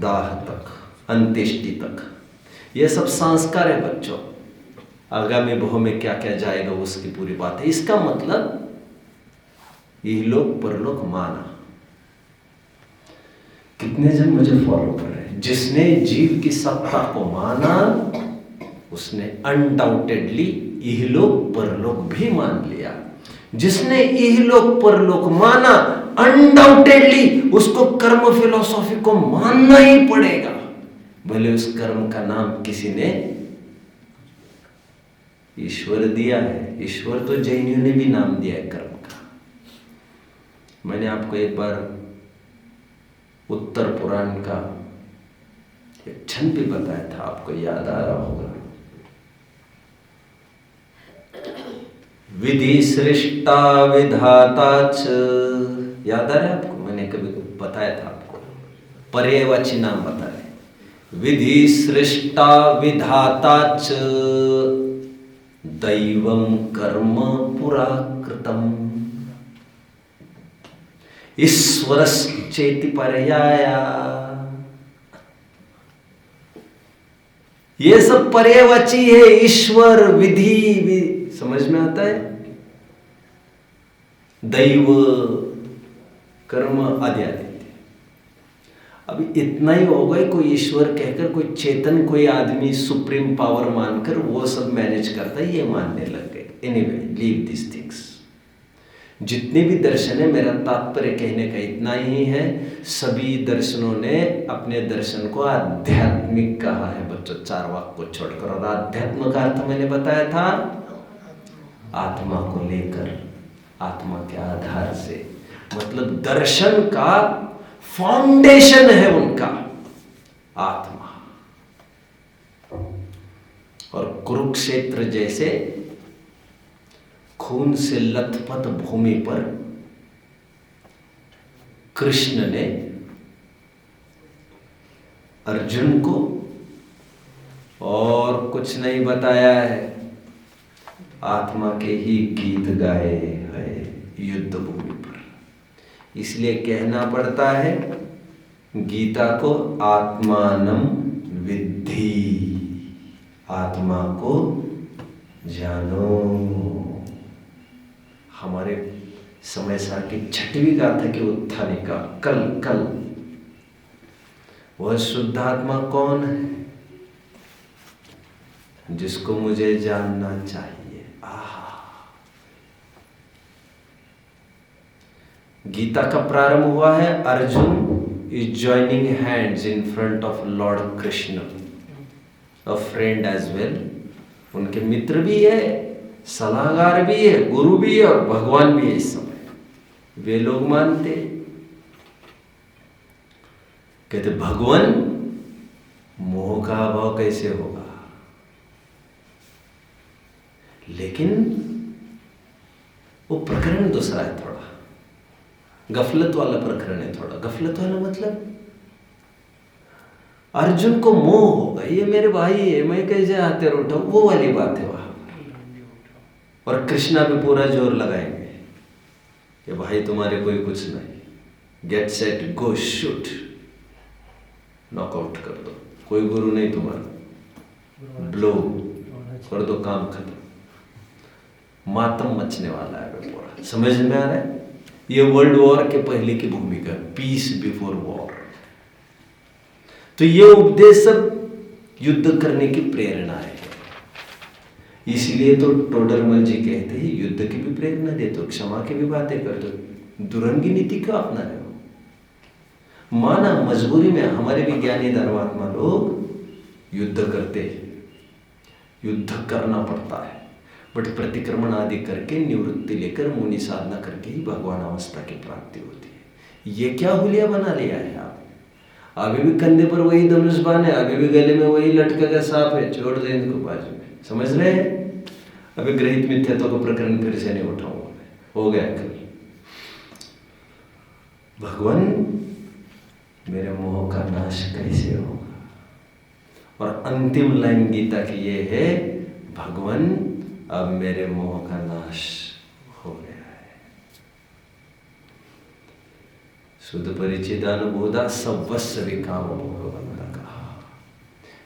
S1: दाह तक, अंत्येष्टि तक, यह सब संस्कार है बच्चों। आगामी भव में क्या क्या जाएगा उसकी पूरी बात है। इसका मतलब इहलोक परलोक माना। कितने जन मुझे फॉलो कर रहे हैं? जिसने जीव की सत्ता को माना उसने अनडाउटेडली इहलोक परलोक भी मान लिया। जिसने इहलोक परलोक माना, अनडाउटेडली उसको कर्म फिलॉसफी को मानना ही पड़ेगा, भले उस कर्म का नाम किसी ने ईश्वर दिया है। ईश्वर तो जैनियों ने भी नाम दिया है कर्म का। मैंने आपको एक बार उत्तर पुराण का एक छंद भी बताया था, आपको याद आ रहा होगा। विधि सृष्टा विधाता च, याद आ रहा है आपको? मैंने कभी बताया था आपको, पर्यायवाची नाम बताए। विधि सृष्टा विधाता च दैवम कर्म पुरा कृतम ईश्वरश्चेति पर्याया। ये सब पर्यायवाची है। ईश्वर, विधि, समझ में आता है? दैव, कर्म आदि आदि। अभी इतना ही हो गया, कोई ईश्वर कहकर, कोई चेतन, कोई आदमी सुप्रीम पावर मानकर वो सब मैनेज करता है, ये मानने लग गए। Anyway, leave this things. जितने भी दर्शन है, मेरा तात्पर्य कहने का इतना ही है, सभी दर्शनों ने अपने दर्शन को आध्यात्मिक कहा है बच्चों, चार्वाक को छोड़कर। और आध्यात्म का अर्थ मैंने बताया था, आत्मा को लेकर, आत्मा के आधार से। मतलब दर्शन का फाउंडेशन है उनका आत्मा। और कुरुक्षेत्र जैसे खून से लथपथ भूमि पर कृष्ण ने अर्जुन को और कुछ नहीं बताया है, आत्मा के ही गीत गाए हैं युद्ध भूमि पर। इसलिए कहना पड़ता है गीता को, आत्मानम विद्धि, आत्मा को जानो। हमारे समय सार की 6वीं गाथा की उत्थानिका कल वह शुद्ध आत्मा कौन है जिसको मुझे जानना चाहिए। गीता का प्रारंभ हुआ है, Arjun is joining hands in front of Lord Krishna, a friend as well. उनके मित्र भी है, सलाहकार भी है, गुरु भी है और भगवान भी है। इस समय वे लोग मानते, कहते भगवान मोह का अभाव कैसे होगा। लेकिन वो प्रकरण दूसरा है, थोड़ा गफलत वाला प्रकरण है। थोड़ा गफलत वाला मतलब अर्जुन को मोह होगा, ये मेरे भाई है, मैं कैसे हाथे उठाऊं, वो वाली बात है वहां। और कृष्णा भी पूरा जोर लगाएंगे कि भाई तुम्हारे कोई कुछ नहीं, get set go shoot, knockout कर दो, कोई गुरु नहीं तुम्हारा, ब्लो कर दो, काम खत्म। मातम मचने वाला है पूरा। समझ में आ रहा है? ये वर्ल्ड वॉर के पहले की भूमिका, पीस बिफोर वॉर। तो ये उपदेश सब युद्ध करने की प्रेरणा है। इसलिए तो टोडरमल जी कहते हैं युद्ध की भी प्रेरणा देते हो, क्षमा की भी बातें करते हो, दुरंगी नीति क्यों अपना रहे हो? माना मजबूरी में हमारे विज्ञानी धर्मात्मा लोग युद्ध करते हैं, युद्ध करना पड़ता है, बट प्रतिक्रमण आदि करके निवृत्ति लेकर मुनि साधना करके ही भगवान अवस्था की प्राप्ति होती है। ये क्या हुलिया बना लिया है आप? अभी भी कंधे पर वही धनुष बाण है, अभी भी गले में वही लटका का सांप है, छोड़ दे इनको बाजू में। समझ रहे हैं? अभी ग्रहित मिथ्यात्व का प्रकरण फिर से नहीं उठाऊंगा मैं, हो गया कल। भगवान मेरे मोह का नाश कैसे होगा? और अंतिम लाइन गीता की ये है, भगवान अब मेरे मोह का नाश हो गया है। शुद्ध परिचिदानुभूता सवस्व विकाम भगवंता कहा।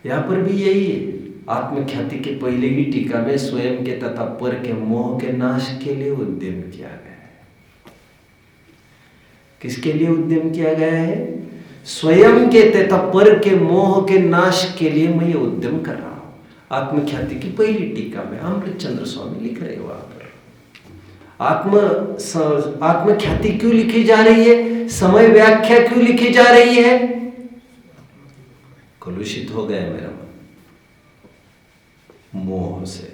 S1: यहां पर भी यही है, आत्मख्याति के पहले ही टीका में स्वयं के तथा पर के मोह के नाश के लिए उद्यम किया गया है। किसके लिए उद्यम किया गया है? स्वयं के तथा पर के मोह के नाश के लिए मैं ये उद्यम कर रहा हूं। आत्मख्याति की पहली टीका में अमृतचंद्र स्वामी लिख रहे हो। वहां पर आत्मख्याति क्यों लिखी जा रही है? समय व्याख्या क्यों लिखी जा रही है? कलुषित हो गया मेरा मन मोह से,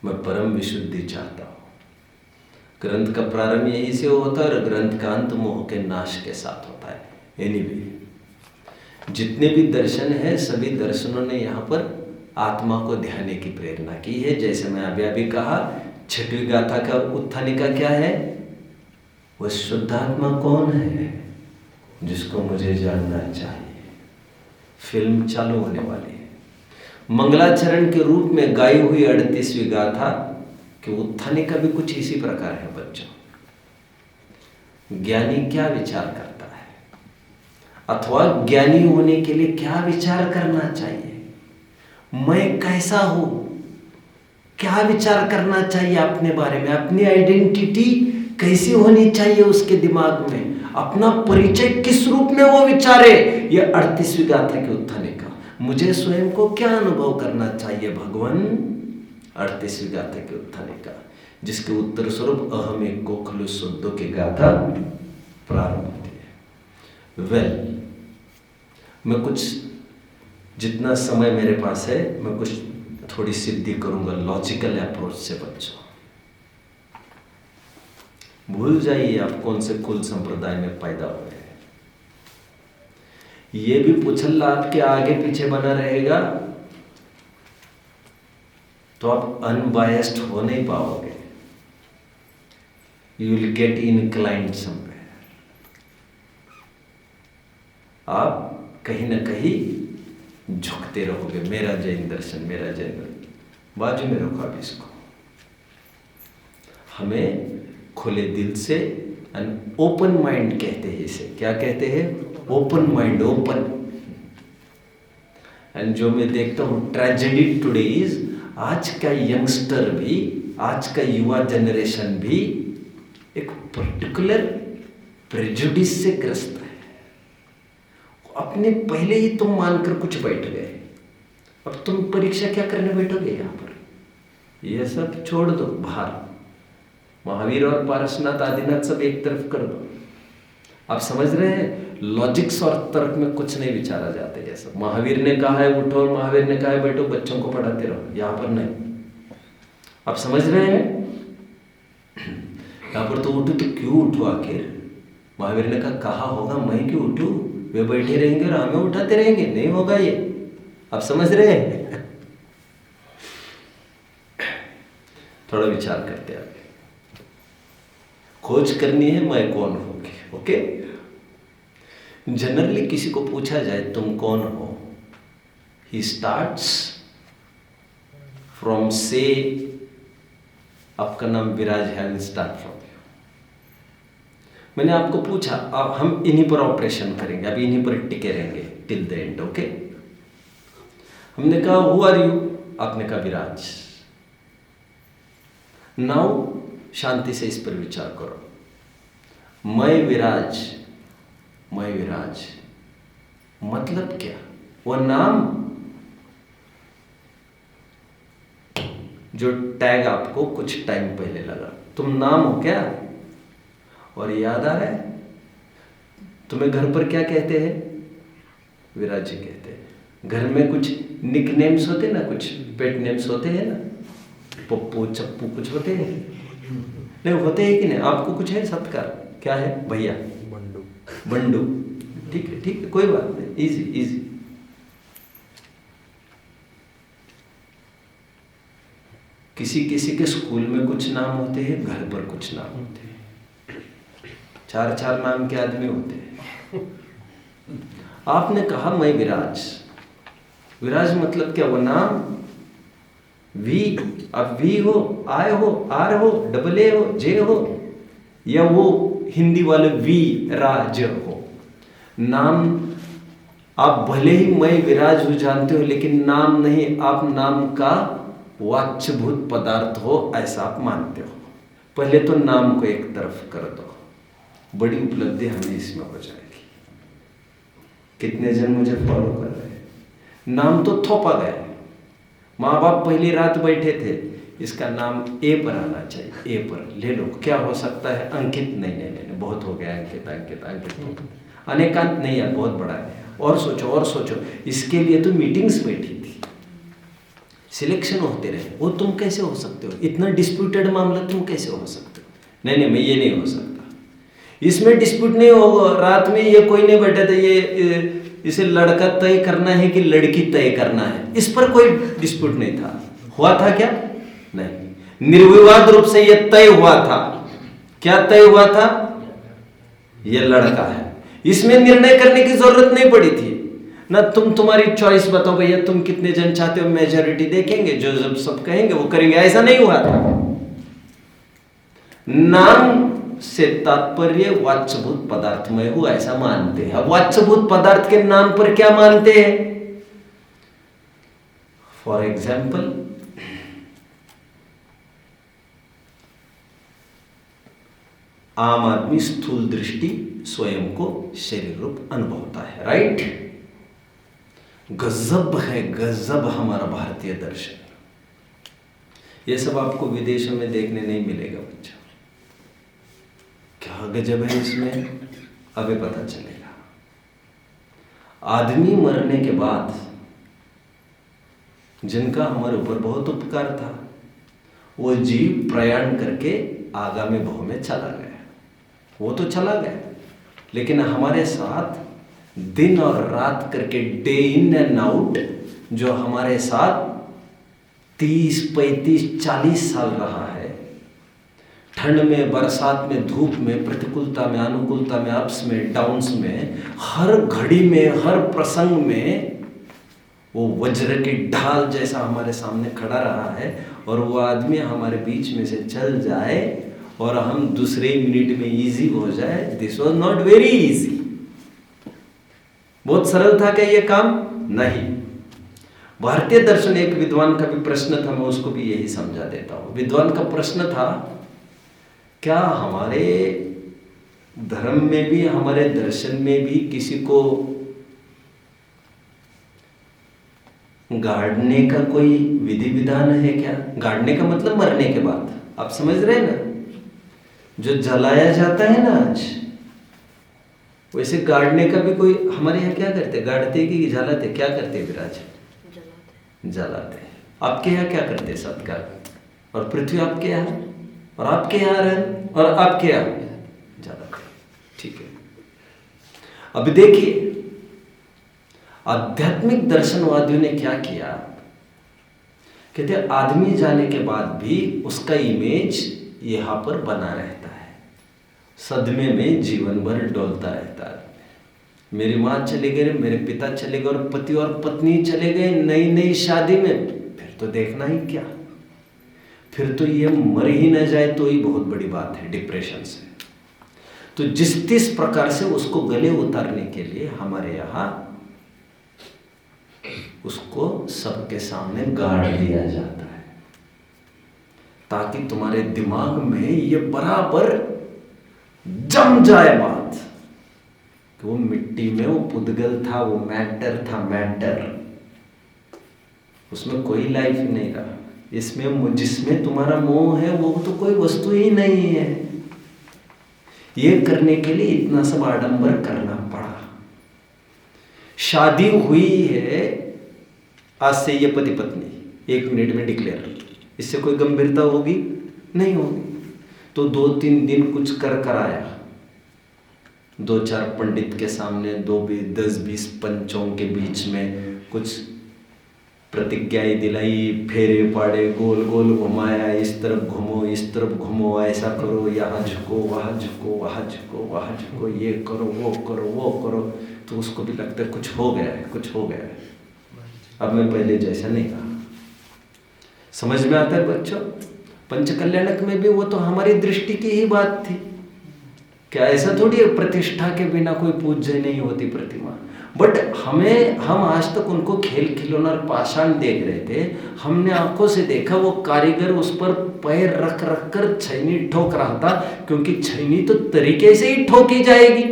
S1: मैं परम विशुद्धि चाहता हूं। ग्रंथ का प्रारंभ यहीं से होता है और ग्रंथ का अंत मोह के नाश के साथ होता है। एनीवे, जितने भी दर्शन हैं सभी दर्शनों ने यहाँ पर आत्मा को ध्यान की प्रेरणा की है। जैसे मैं अभी कहा, छठवीं गाथा का उत्थानिका क्या है? वह शुद्ध आत्मा कौन है जिसको मुझे जानना चाहिए। फिल्म चालू होने वाली है। मंगलाचरण के रूप में गाई हुई 38वीं गाथा कि उत्थानिका भी कुछ इसी प्रकार है। बच्चों, ज्ञानी क्या विचार करता है अथवा ज्ञानी होने के लिए क्या विचार करना चाहिए? मैं कैसा हूं, क्या विचार करना चाहिए अपने बारे में? अपनी आइडेंटिटी कैसी होनी चाहिए उसके दिमाग में? अपना परिचय किस रूप में वो विचारे? यह 38वीं गाथा की उत्थानिका। मुझे स्वयं को क्या अनुभव करना चाहिए भगवान? 38वीं गाथा की उत्थानिका, जिसके उत्तर स्वरूप अहम एक को खलु शुद्धो की गाथा प्रारंभ होती है। वेल, मैं कुछ जितना समय मेरे पास है मैं कुछ थोड़ी सिद्धि करूंगा लॉजिकल अप्रोच से। बच्चों, भूल जाइए आप कौन से कुल संप्रदाय में पैदा हुए हैं। ये भी पुछल्ला आपके आगे पीछे बना रहेगा तो आप अनबायस्ड हो नहीं पाओगे। You will get inclined somewhere. आप कहीं ना कहीं झुकते रहोगे। मेरा जैन दर्शन, मेरा जैन दर्शन। बाजू में रखो आप इसको। हमें खुले दिल से ओपन माइंड कहते हैं इसे। क्या कहते हैं? Open mind, open. एंड जो मैं देखता हूं ट्रेजेडी टुडे इज, आज का यंगस्टर भी, आज का युवा जनरेशन भी एक पर्टिकुलर प्रेजुडिस से ग्रस्त है। अपने पहले ही तुम मानकर कुछ बैठ गए, अब तुम परीक्षा क्या करने बैठोगे यहाँ पर? यह सब छोड़ दो बाहर। महावीर और पारसनाथ आदिनाथ सब एक तरफ कर दो। आप समझ रहे हैं? लॉजिक्स और तर्क में कुछ नहीं विचारा जाता। ये सब महावीर ने कहा है उठो और महावीर ने कहा है बैठो, बच्चों को पढ़ाते रहो, यहाँ पर नहीं। आप समझ रहे हैं? यहाँ पर तो उठो, तो क्यों उठो आखिर? महावीर ने कहा होगा मैं क्यों उठूं? वे बैठे रहेंगे और हमें उठाते रहेंगे, नहीं होगा ये। आप समझ रहे हैं? थोड़ा विचार करते हैं। खोज करनी है मैं कौन हूं। ओके, जनरली किसी को पूछा जाए तुम कौन हो, ही स्टार्ट्स फ्रॉम से आपका नाम विराज है, विल स्टार्ट फ्रॉम यू। मैंने आपको पूछा, अब हम इन्हीं पर ऑपरेशन करेंगे, अभी इन्हीं पर टिके रहेंगे टिल द एंड। ओके, हमने कहा हु आर यू, आपने कहा विराज। नाउ शांति से इस पर विचार करो। मैं विराज, मैं विराज मतलब क्या? वह नाम जो टैग आपको कुछ टाइम पहले लगा, तुम नाम हो क्या? और याद आ रहा है तुम्हें घर पर क्या कहते हैं? विराज जी कहते हैं। घर में कुछ निक नेम्स होते ना, कुछ पेट नेम्स होते हैं ना, पप्पू चप्पू कुछ होते हैं नहीं? होते हैं कि नहीं? आपको कुछ है सत्कार? क्या है भैया? बंडू। बंडू, ठीक है ठीक है, कोई बात नहीं, इजी इजी। किसी किसी के स्कूल में कुछ नाम होते हैं, घर पर कुछ नाम होते हैं, चार चार नाम के आदमी होते हैं। आपने कहा मैं विराज। विराज मतलब क्या? वो नाम वी, अब वी हो, आय हो, आर हो, डबल ए हो, जे हो, या वो हिंदी वाले वी राज हो। नाम आप भले ही मैं विराज हूं जानते हो, लेकिन नाम नहीं, आप नाम का वाच्यभूत पदार्थ हो ऐसा आप मानते हो। पहले तो नाम को एक तरफ कर दो, बड़ी उपलब्धि हमें इसमें हो जाएगी। कितने जन मुझे फॉलो कर रहे हैं? नाम तो थोपा गया है। माँ बाप पहली रात बैठे थे, इसका नाम ए पर आना चाहिए, ए पर ले लो। क्या हो सकता है? अंकित। नहीं नहीं नहीं, बहुत हो गया अंकित अंकित अंकित। अनेकांत नहीं यार, बहुत बड़ा है। और सोचो और सोचो, इसके लिए तो मीटिंग्स बैठी थी, सिलेक्शन होते रहे। वो तुम कैसे हो सकते हो? इतना डिस्प्यूटेड मामला तुम कैसे हो सकते हो? नहीं नहीं, मैं ये नहीं हो सकता, इसमें डिस्प्यूट नहीं होगा। रात में ये कोई नहीं बैठा था, ये इसे लड़का तय करना है कि लड़की तय करना है, इस पर कोई डिस्प्यूट नहीं था। हुआ था क्या? नहीं, निर्विवाद रूप से ये तय हुआ था। क्या तय हुआ था? ये लड़का है। इसमें निर्णय करने की जरूरत नहीं पड़ी थी ना। तुम्हारी चॉइस बताओ भैया, तुम कितने जन चाहते हो? मेजॉरिटी देखेंगे, जो जब सब कहेंगे वो करेंगे, ऐसा नहीं हुआ था। नाम से तात्पर्य वाच्यभूत पदार्थ में हूं ऐसा मानते हैं। अब वाच्यभूत पदार्थ के नाम पर क्या मानते हैं? फॉर एग्जाम्पल, आम आदमी स्थूल दृष्टि स्वयं को शरीर रूप अनुभवता है, राइट? गजब है, गजब हमारा भारतीय दर्शन। ये सब आपको विदेशों में देखने नहीं मिलेगा बच्चा। क्या गजब है इसमें, अभी पता चलेगा। आदमी मरने के बाद जिनका हमारे ऊपर बहुत उपकार था, वो जीव प्रयाण करके आगामी भव में चला गया। वो तो चला गया, लेकिन हमारे साथ दिन और रात करके, डे इन एंड आउट, जो हमारे साथ 30, 35, 40 साल रहा है, ठंड में, बरसात में, धूप में, प्रतिकूलता में, अनुकूलता में, अप्स में, डाउन्स में, हर घड़ी में, हर प्रसंग में वो वज्र की ढाल जैसा हमारे सामने खड़ा रहा है। और वो आदमी हमारे बीच में से चल जाए और हम दूसरे मिनट में इजी हो जाए, this was not very easy. बहुत सरल था क्या ये काम? नहीं। भारतीय दर्शन, एक विद्वान का भी प्रश्न था, मैं उसको भी यही समझा देता हूं। विद्वान का प्रश्न था, क्या हमारे धर्म में भी, हमारे दर्शन में भी किसी को गाड़ने का कोई विधि विधान है क्या? गाड़ने का मतलब मरने के बाद, आप समझ रहे हैं ना? जो जलाया जाता है ना आज, वैसे गाड़ने का भी कोई हमारे यहाँ क्या करते? गाड़ते कि जलाते? क्या करते विराज? जलाते। आपके यहाँ क्या करते? सत्कार। और पृथ्वी आपके यहाँ, और आपके यहाँ रहे, और आपके यहाँ जलाते। ठीक है। अब देखिए, आध्यात्मिक दर्शनवादियों ने क्या किया? कहते आदमी जाने के बाद भी उसका इमेज यहां पर बना रहता है, सदमे में जीवन भर डोलता रहता है। मेरी माँ चले गए, मेरे पिता चले गए, और पति और पत्नी चले गए नई नई शादी में, फिर तो देखना ही क्या, फिर तो ये मर ही न जाए तो ही बहुत बड़ी बात है डिप्रेशन से। तो जिस प्रकार से उसको गले उतारने के लिए हमारे यहाँ उसको सबके सामने गाड़ दिया जाता है, ताकि तुम्हारे दिमाग में ये बराबर जम जाए बात कि वो मिट्टी में वो पुद्गल था, वो मैटर था, मैटर, उसमें कोई लाइफ नहीं रहा। इसमें जिसमें तुम्हारा मोह है वो तो कोई वस्तु ही नहीं है। ये करने के लिए इतना सब आडंबर करना पड़ा। शादी हुई है आज से ये पति पत्नी, 1 मिनट में डिक्लेयर, इससे कोई गंभीरता होगी? नहीं होगी। तो 2-3 दिन कुछ कर आया, 2-4 पंडित के सामने, 10-20 पंचों के बीच में कुछ प्रतिज्ञाएं दिलाई, फेरे पाड़े, गोल गोल घुमाया, इस तरफ घूमो, इस तरफ घूमो, ऐसा करो, यहाँ झुको, वहाँ झुको, वहाँ झुको, वहाँ झुको, ये करो, वो करो, वो करो। तो उसको भी लगता है कुछ हो गया है, कुछ हो गया है, अब मैं पहले जैसा नहीं रहा। समझ में आता है बच्चों? पंचकल्याणक में भी वो तो हमारी दृष्टि की ही बात थी। क्या ऐसा थोड़ी है प्रतिष्ठा के बिना कोई पूज्य नहीं होती प्रतिमा? बट हम आज तक उनको खेल खिलौना और पाषाण देख रहे थे। हमने आंखों से देखा वो कारीगर उस पर पैर रख कर छैनी ठोक रहा था, क्योंकि छैनी तो तरीके से ही ठोकी जाएगी।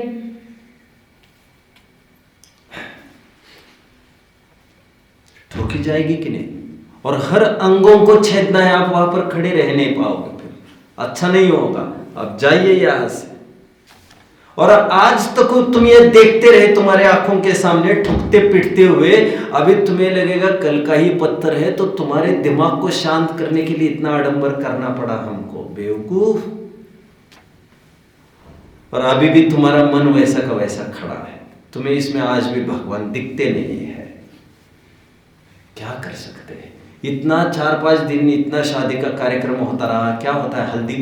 S1: ठोकी जाएगी कि नहीं? और हर अंगों को छेदना है, आप वहां पर खड़े रह नहीं पाओगे, फिर अच्छा नहीं होगा। अब जाइए यहां से। और आज तक तुम ये देखते रहे तुम्हारे आंखों के सामने ठुकते पिटते हुए, अभी तुम्हें लगेगा कल का ही पत्थर है, तो तुम्हारे दिमाग को शांत करने के लिए इतना आडंबर करना पड़ा हमको, बेवकूफ। और अभी भी तुम्हारा मन वैसा का वैसा खड़ा है, तुम्हें इसमें आज भी भगवान दिखते नहीं है। क्या कर सकते हैं? इतना 4-5 दिन इतना शादी का कार्यक्रम होता रहा। क्या होता है? हल्दी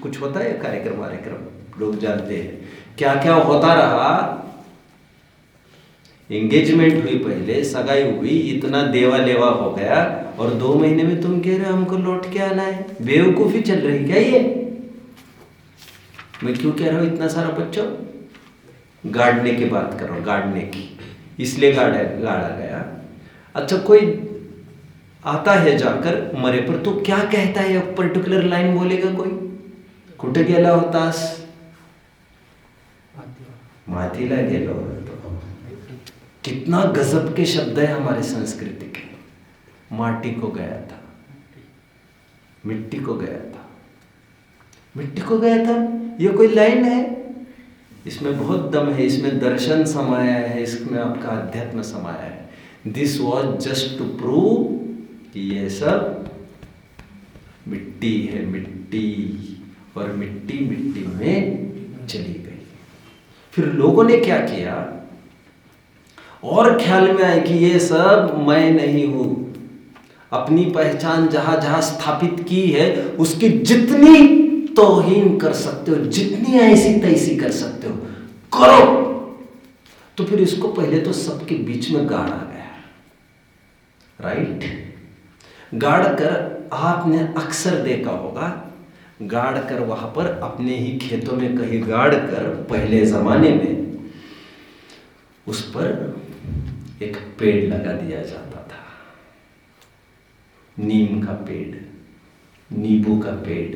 S1: कुछ होता है, कार्यक्रम लोग जानते हैं। क्या क्या होता रहा। एंगेजमेंट हुई, पहले सगाई हुई, इतना देवा लेवा हो गया, और 2 महीने में तुम कह रहे हो हमको लौट के आना है। बेवकूफी चल रही क्या ये? मैं क्यों कह रहा हूं इतना सारा बच्चों? गाड़ने की बात कर रहा हूं, गाड़ने की, इसलिए गाड़ा गया। अच्छा, कोई आता है जाकर मरे पर, तो क्या कहता है? पर्टिकुलर लाइन बोलेगा कोई? कुठे गेला होतास? मातीला गेलो होतो। कितना गजब के शब्द है हमारे संस्कृति के। माटी को गया था, मिट्टी को गया था, मिट्टी को गया था, ये कोई लाइन है? इसमें बहुत दम है, इसमें दर्शन समाया है, इसमें आपका अध्यात्म समाया है। This was just to prove कि ये सब मिट्टी है, मिट्टी, और मिट्टी मिट्टी में चली गई। फिर लोगों ने क्या किया, और ख्याल में आए कि ये सब मैं नहीं हूं। अपनी पहचान जहां जहां स्थापित की है, उसकी जितनी तौहीन कर सकते हो, जितनी ऐसी तैसी कर सकते हो, करो। तो फिर इसको पहले तो सबके बीच में गाड़ा गया, राइट? गाड़ कर आपने अक्सर देखा होगा, गाड़ कर वहां पर अपने ही खेतों में कहीं गाड़ कर, पहले जमाने में उस पर एक पेड़ लगा दिया जाता था। नीम का पेड़, नींबू का पेड़,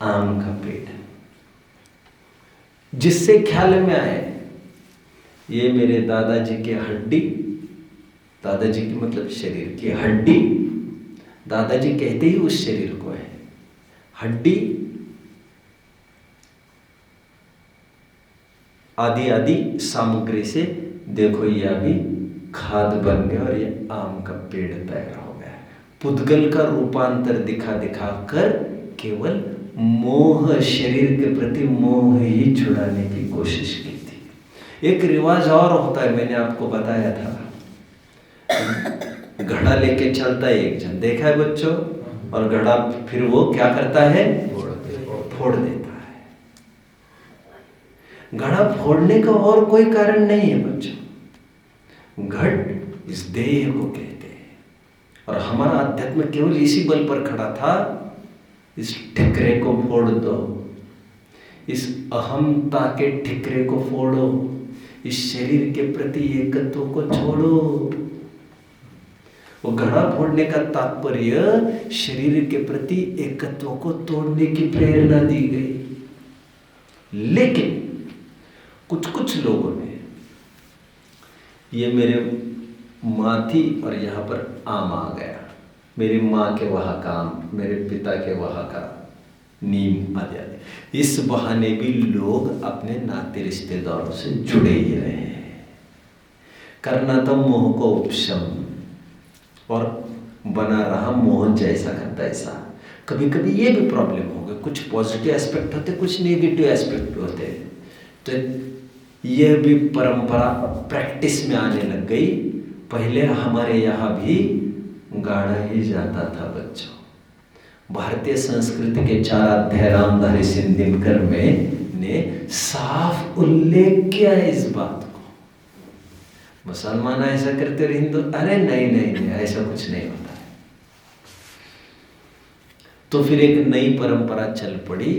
S1: आम का पेड़, जिससे ख्याल में आए ये मेरे दादाजी की हड्डी, दादाजी की मतलब शरीर की हड्डी, दादाजी कहते ही उस शरीर को है हड्डी, आदि आदि सामग्री से देखो ये अभी खाद बन गया और ये आम का पेड़ तैयार हो गया। पुद्गल का रूपांतर दिखा दिखा कर केवल मोह, शरीर के प्रति मोह ही छुड़ाने की कोशिश की थी। एक रिवाज और होता है, मैंने आपको बताया था, घड़ा लेके चलता है एक जन, देखा है बच्चों? और घड़ा फिर वो क्या करता है? फोड़ देता है। घड़ा फोड़ने का और कोई कारण नहीं है बच्चों। घट इस देह को कहते हैं, और हमारा अध्यात्म केवल इसी बल पर खड़ा था, इस ठिकरे को फोड़ दो, इस अहमता के ठिकरे को फोड़ो, इस शरीर के प्रति एकत्व को छोड़ो। वो घड़ा फोड़ने का तात्पर्य शरीर के प्रति एकत्व को तोड़ने की प्रेरणा दी गई। लेकिन कुछ लोगों ने, ये मेरे माथी और यहाँ पर आम आ गया, मेरी माँ के वहाँ काम, मेरे पिता के वहाँ का नीम आदि। इस बहाने भी लोग अपने नाते रिश्तेदारों से जुड़े ही रहे हैं। करना तो मोह को उपशम, और बना रहा मोह जैसा का तैसा। कभी कभी ये भी प्रॉब्लम हो गई, कुछ पॉजिटिव एस्पेक्ट होते, कुछ नेगेटिव एस्पेक्ट होते, तो यह भी परंपरा प्रैक्टिस में आने लग गई। पहले हमारे यहाँ भी गाड़ा ही जाता था बच्चों। भारतीय संस्कृति के 4 अध्याय रामधारी सिंह दिनकर में ने साफ उल्लेख किया है इस बात को। मुसलमान ऐसा करते और हिंदू, अरे नहीं नहीं नहीं, ऐसा कुछ नहीं होता है। तो फिर एक नई परंपरा चल पड़ी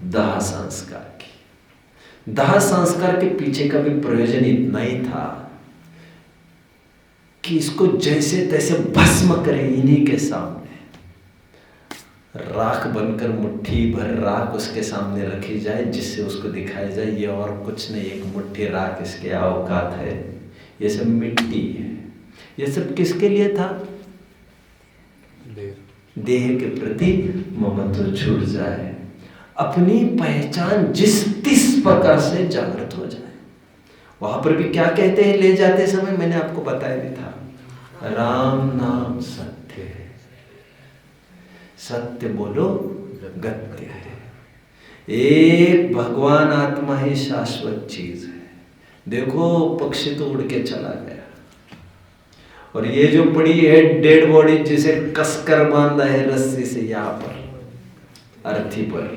S1: दाह संस्कार की। दाह संस्कार के पीछे का भी प्रयोजन इतना ही था कि इसको जैसे तैसे भस्म करें इन्हीं के सामने। राख बनकर मुट्ठी भर राख उसके सामने रखी जाए, जिससे उसको दिखाया जाए ये और कुछ नहीं, एक मुट्ठी राख इसके औकात है, ये सब मिट्टी है। ये सब किसके लिए था? देह के प्रति ममत्व छूट जाए, अपनी पहचान जिस तिस प्रकार से जागृत हो जाए। वहां पर भी क्या कहते हैं ले जाते समय, मैंने आपको बताया भी था, राम नाम सत्य है, सत्य बोलो गत्य है। एक भगवान आत्मा ही शाश्वत चीज है। देखो पक्षी तो उड़ के चला गया, और ये जो पड़ी है डेड बॉडी जिसे कसकर बांधा है रस्सी से यहाँ पर अर्थी पर,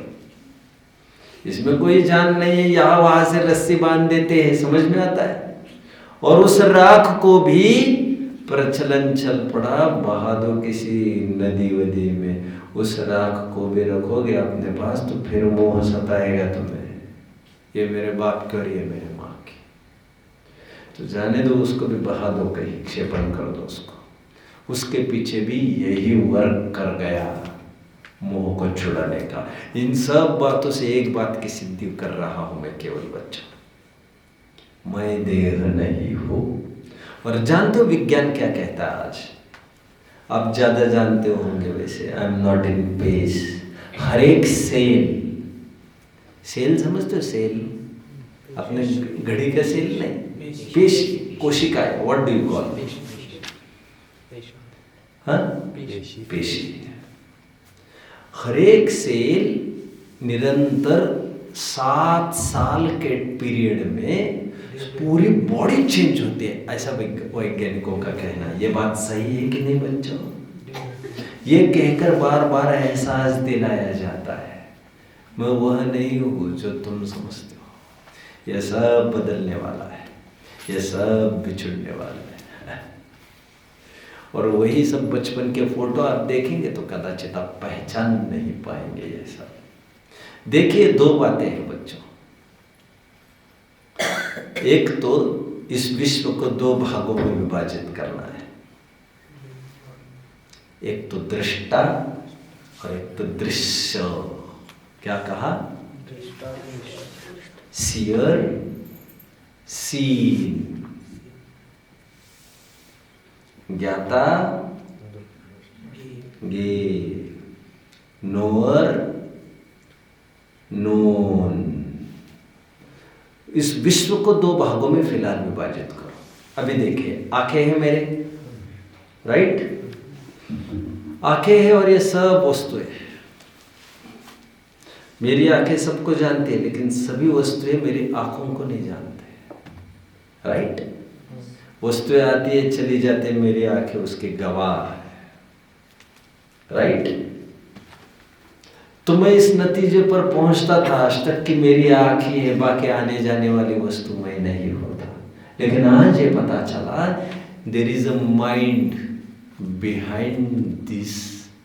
S1: इसमें कोई जान नहीं है, यहाँ वहां से रस्सी बांध देते हैं, समझ में आता है। और उस राख को भी प्रचलन चल पड़ा, बहा दो किसी नदी वदी में, उस राख को भी रखोगे अपने पास तो फिर मोह सताएगा तुम्हें, ये मेरे बाप की और ये मेरे माँ की, तो जाने दो, उसको भी बहा दो कहीं, क्षेपण कर दो उसको। उसके पीछे भी यही वर्क कर गया, मोह को छुड़ाने का। इन सब बातों से एक बात की सिद्धि कर रहा हूं मैं केवल बच्चों, मैं देह नहीं हूं। और जानते हो विज्ञान क्या कहता है आज? आप ज्यादा जानते होंगे वैसे, I am not in pace. हर एक सेल समझते हो? सेल अपने घड़ी का सेल नहीं, पेश कोशिका है, व्हाट डू यू कॉल? पेशी। हर एक सेल निरंतर 7 साल के पीरियड में पूरी बॉडी चेंज होती है, ऐसा वैज्ञानिकों का कहना है। ये बात सही है कि नहीं बच्चों? ये कहकर बार बार एहसास दिलाया जाता है, मैं वह नहीं हूँ जो तुम समझते हो। यह सब बदलने वाला है, यह सब बिछुड़ने वाला है। और वही सब बचपन के फोटो आप देखेंगे तो कदाचित आप पहचान नहीं पाएंगे ये सब। देखिए 2 बातें हैं बच्चों। एक तो इस विश्व को 2 भागों में विभाजित करना है, एक तो दृष्टा और एक तो दृश्य। क्या कहा? सीयर, सीन, ज्ञाता, गे, नोअर, नोन। इस विश्व को 2 भागों में फिलहाल विभाजित करो। अभी देखिए, आंखें हैं मेरे, राइट? आंखें हैं और ये सब वस्तुएं। मेरी आंखें सबको जानती है, लेकिन सभी वस्तुएं मेरी आंखों को नहीं जानते, राइट? वस्तुएं आती है चली जाती है, मेरी आंखें उसके गवाह है, राइट? तो मैं इस नतीजे पर पहुंचता था आज तक कि मेरी आंख ही है, बाकी आने जाने वाली वस्तु मैं नहीं होता। लेकिन आज ये पता चला, there is a mind behind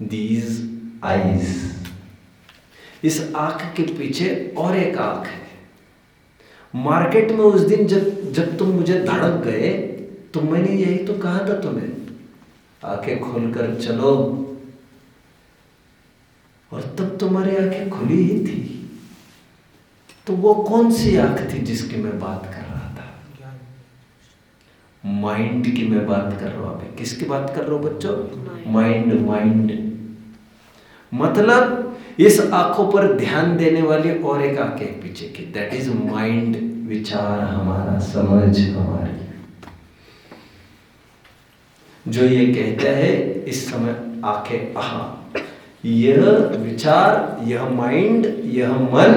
S1: these eyes. इस आंख के पीछे और एक आंख है। मार्केट में उस दिन जब तुम मुझे धड़क गए तो मैंने यही तो कहा था तुम्हें, आंखें खोलकर चलो, और तब तुम्हारी आंखें खुली ही थी। तो वो कौन सी आंख थी जिसकी मैं बात कर रहा था? माइंड की मैं बात कर रहा हूं अभी। किसकी बात कर रहा हूं बच्चों?
S2: माइंड।
S1: माइंड मतलब इस आंखों पर ध्यान देने वाली और एक आंख है पीछे की, दैट इज माइंड। विचार हमारा, समझ हमारी, जो ये कहता है इस समय आंखें आहा, यह विचार, यह माइंड, यह मन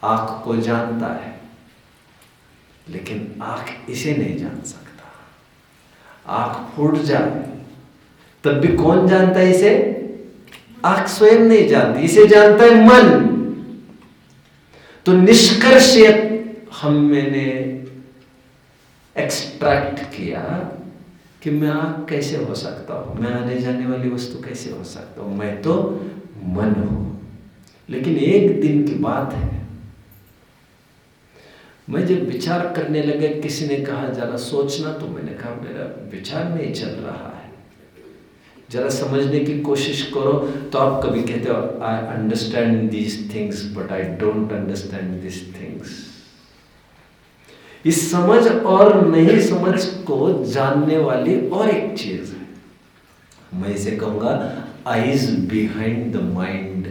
S1: आंख को जानता है, लेकिन आंख इसे नहीं जान सकता। आंख फूट जाए तब भी कौन जानता है इसे? आंख स्वयं नहीं जानती, इसे जानता है मन। तो निष्कर्ष मैंने एक्सट्रैक्ट किया कि मैं आंख कैसे हो सकता हूं, मैं आने जाने वाली वस्तु कैसे हो सकता हूं, मैं तो मन हूं। लेकिन एक दिन की बात है, मैं जब विचार करने लगे, किसी ने कहा जरा सोचना, तो मैंने कहा मेरा विचार नहीं चल रहा है, जरा समझने की कोशिश करो। तो आप कभी कहते हो I understand these things but I don't understand this things. इस समझ और नहीं समझ को जानने वाली और एक चीज है, मैं इसे कहूंगा आईज बिहाइंड द माइंड।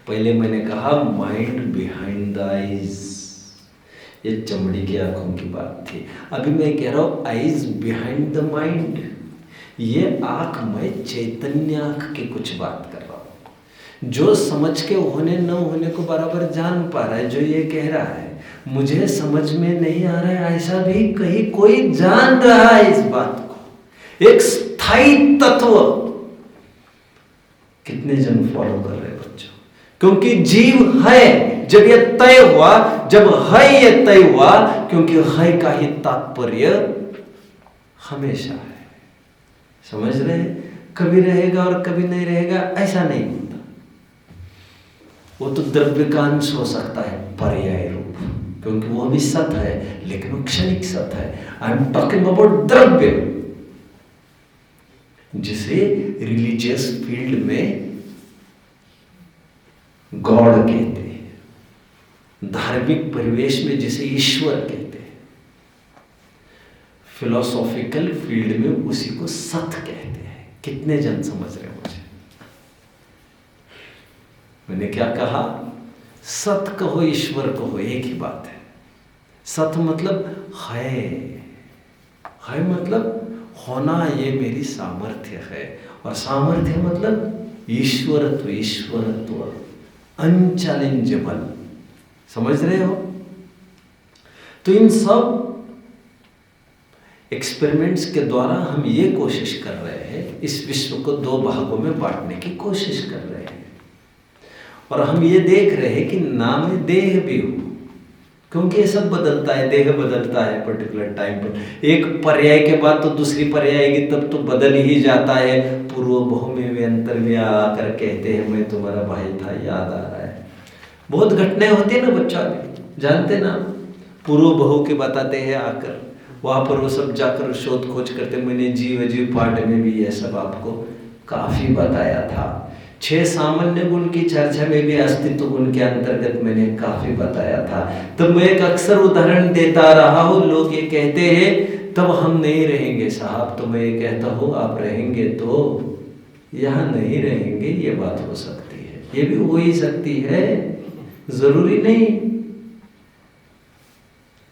S1: पहले मैंने कहा माइंड बिहाइंड द आईज, ये चमड़ी की आंखों की बात थी। अभी मैं कह रहा हूं आईज बिहाइंड द माइंड। ये आंख में चैतन्य आंख की कुछ बात कर रहा हूं, जो समझ के होने न होने को बराबर जान पा रहा है। जो ये कह रहा है मुझे समझ में नहीं आ रहा है, ऐसा भी कहीं कोई जान रहा है इस बात को। एक स्थायी तत्व कितने जन फॉलो कर रहे हैं बच्चों? क्योंकि जीव है जब ये तय हुआ, जब है ये तय हुआ, क्योंकि है का ही तात्पर्य हमेशा है। समझ रहे हैं? कभी रहेगा और कभी नहीं रहेगा ऐसा नहीं होता। वो तो द्रव्य का अंश हो सकता है, पर्याय रूप, क्योंकि वो भी सत है, लेकिन वो क्षणिक सत है। आई एम टॉकिंग अबाउट द्रव्य, जिसे रिलीजियस फील्ड में गॉड कहते हैं, धार्मिक परिवेश में जिसे ईश्वर कहते हैं, फिलोसॉफिकल फील्ड में उसी को सत कहते हैं। कितने जन समझ रहे हैं मुझे? मैंने क्या कहा? सत कहो ईश्वर कहो एक ही बात है। सत मतलब है मतलब होना, ये मेरी सामर्थ्य है, और सामर्थ्य मतलब ईश्वरत्व, ईश्वरत्व अनचैलेंजेबल। समझ रहे हो? तो इन सब एक्सपेरिमेंट्स के द्वारा हम ये कोशिश कर रहे हैं, इस विश्व को दो भागों में बांटने की कोशिश कर रहे हैं। और हम ये देख रहे हैं कि नाम देह भी हो, क्योंकि ये सब बदलता है, देह बदलता है पर्टिकुलर टाइम पर। एक पर्याय के बाद तो दूसरी पर्याय आएगी, तब तो बदल ही जाता है। पूर्व बहु में वे अंतर में आकर कहते हैं मैं तुम्हारा भाई था, याद आ रहा है। बहुत घटनाएं होती है ना बच्चा, जानते ना, पूर्व बहु के बताते हैं आकर, वहां पर वो सब जाकर शोध खोज करते। मैंने जीव अजीव पाठ में भी यह सब आपको काफी बताया था। 6 सामान्य गुण की चर्चा में भी अस्तित्व गुण के अंतर्गत मैंने काफी बताया था। तब मैं एक अक्सर उदाहरण देता रहा हूं, लोग ये कहते हैं तब हम नहीं रहेंगे साहब, तो मैं ये कहता हूं आप रहेंगे तो यहां नहीं रहेंगे, ये बात हो सकती है, ये भी हो ही सकती है, जरूरी नहीं।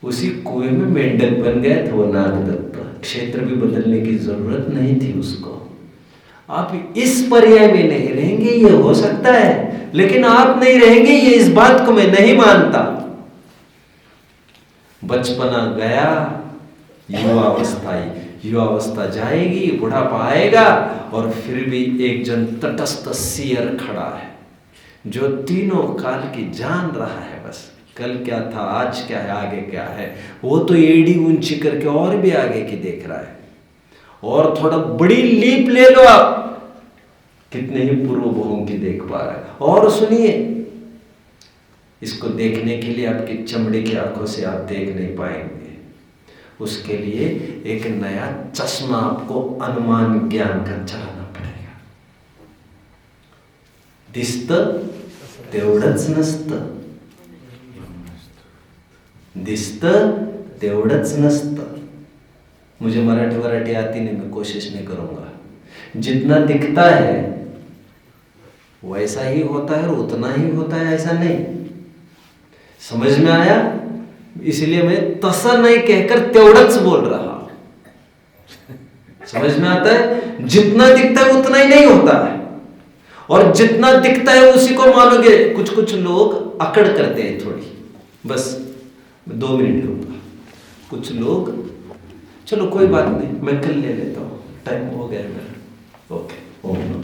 S1: उसी कुएं में मेंढक बन गया था वो नागदत्त, क्षेत्र भी बदलने की जरूरत नहीं थी उसको। आप इस पर्याय में नहीं रहेंगे, ये हो सकता है, लेकिन आप नहीं रहेंगे, ये इस बात को मैं नहीं मानता। बचपना गया, युवावस्था जाएगी, बुढ़ापा आएगा, और फिर भी एक जन तटस्थ सियर खड़ा है, जो तीनों काल की जान रहा है। बस कल क्या था, आज क्या है, आगे क्या है, वो तो एड़ी ऊंची करके और भी आगे की देख रहा है। और थोड़ा बड़ी लीप ले लो आप, कितने ही पूर्व बहुओं की देख पा रहा है। और सुनिए, इसको देखने के लिए आपकी चमड़ी की आंखों से आप देख नहीं पाएंगे, उसके लिए एक नया चश्मा आपको अनुमान ज्ञान का चलाना पड़ेगा। दिसतं तेवढंच नसतं, दिसतं तेवढंच नसतं. मुझे मराठी आती नहीं, मैं कोशिश नहीं करूंगा. जितना दिखता है वैसा ही होता है और उतना ही होता है, ऐसा नहीं. समझ में आया? इसलिए मैं तसा नहीं कहकर तेवढंच बोल रहा हूं. समझ में आता है? जितना दिखता है उतना ही नहीं होता है, और जितना दिखता है उसी को मानोगे. कुछ लोग अकड़ करते हैं थोड़ी. बस 2 मिनट रुका. कुछ लोग, चलो कोई बात नहीं, मैं कल ले लेता हूं, टाइम हो गया मेरा. ओके. ओके.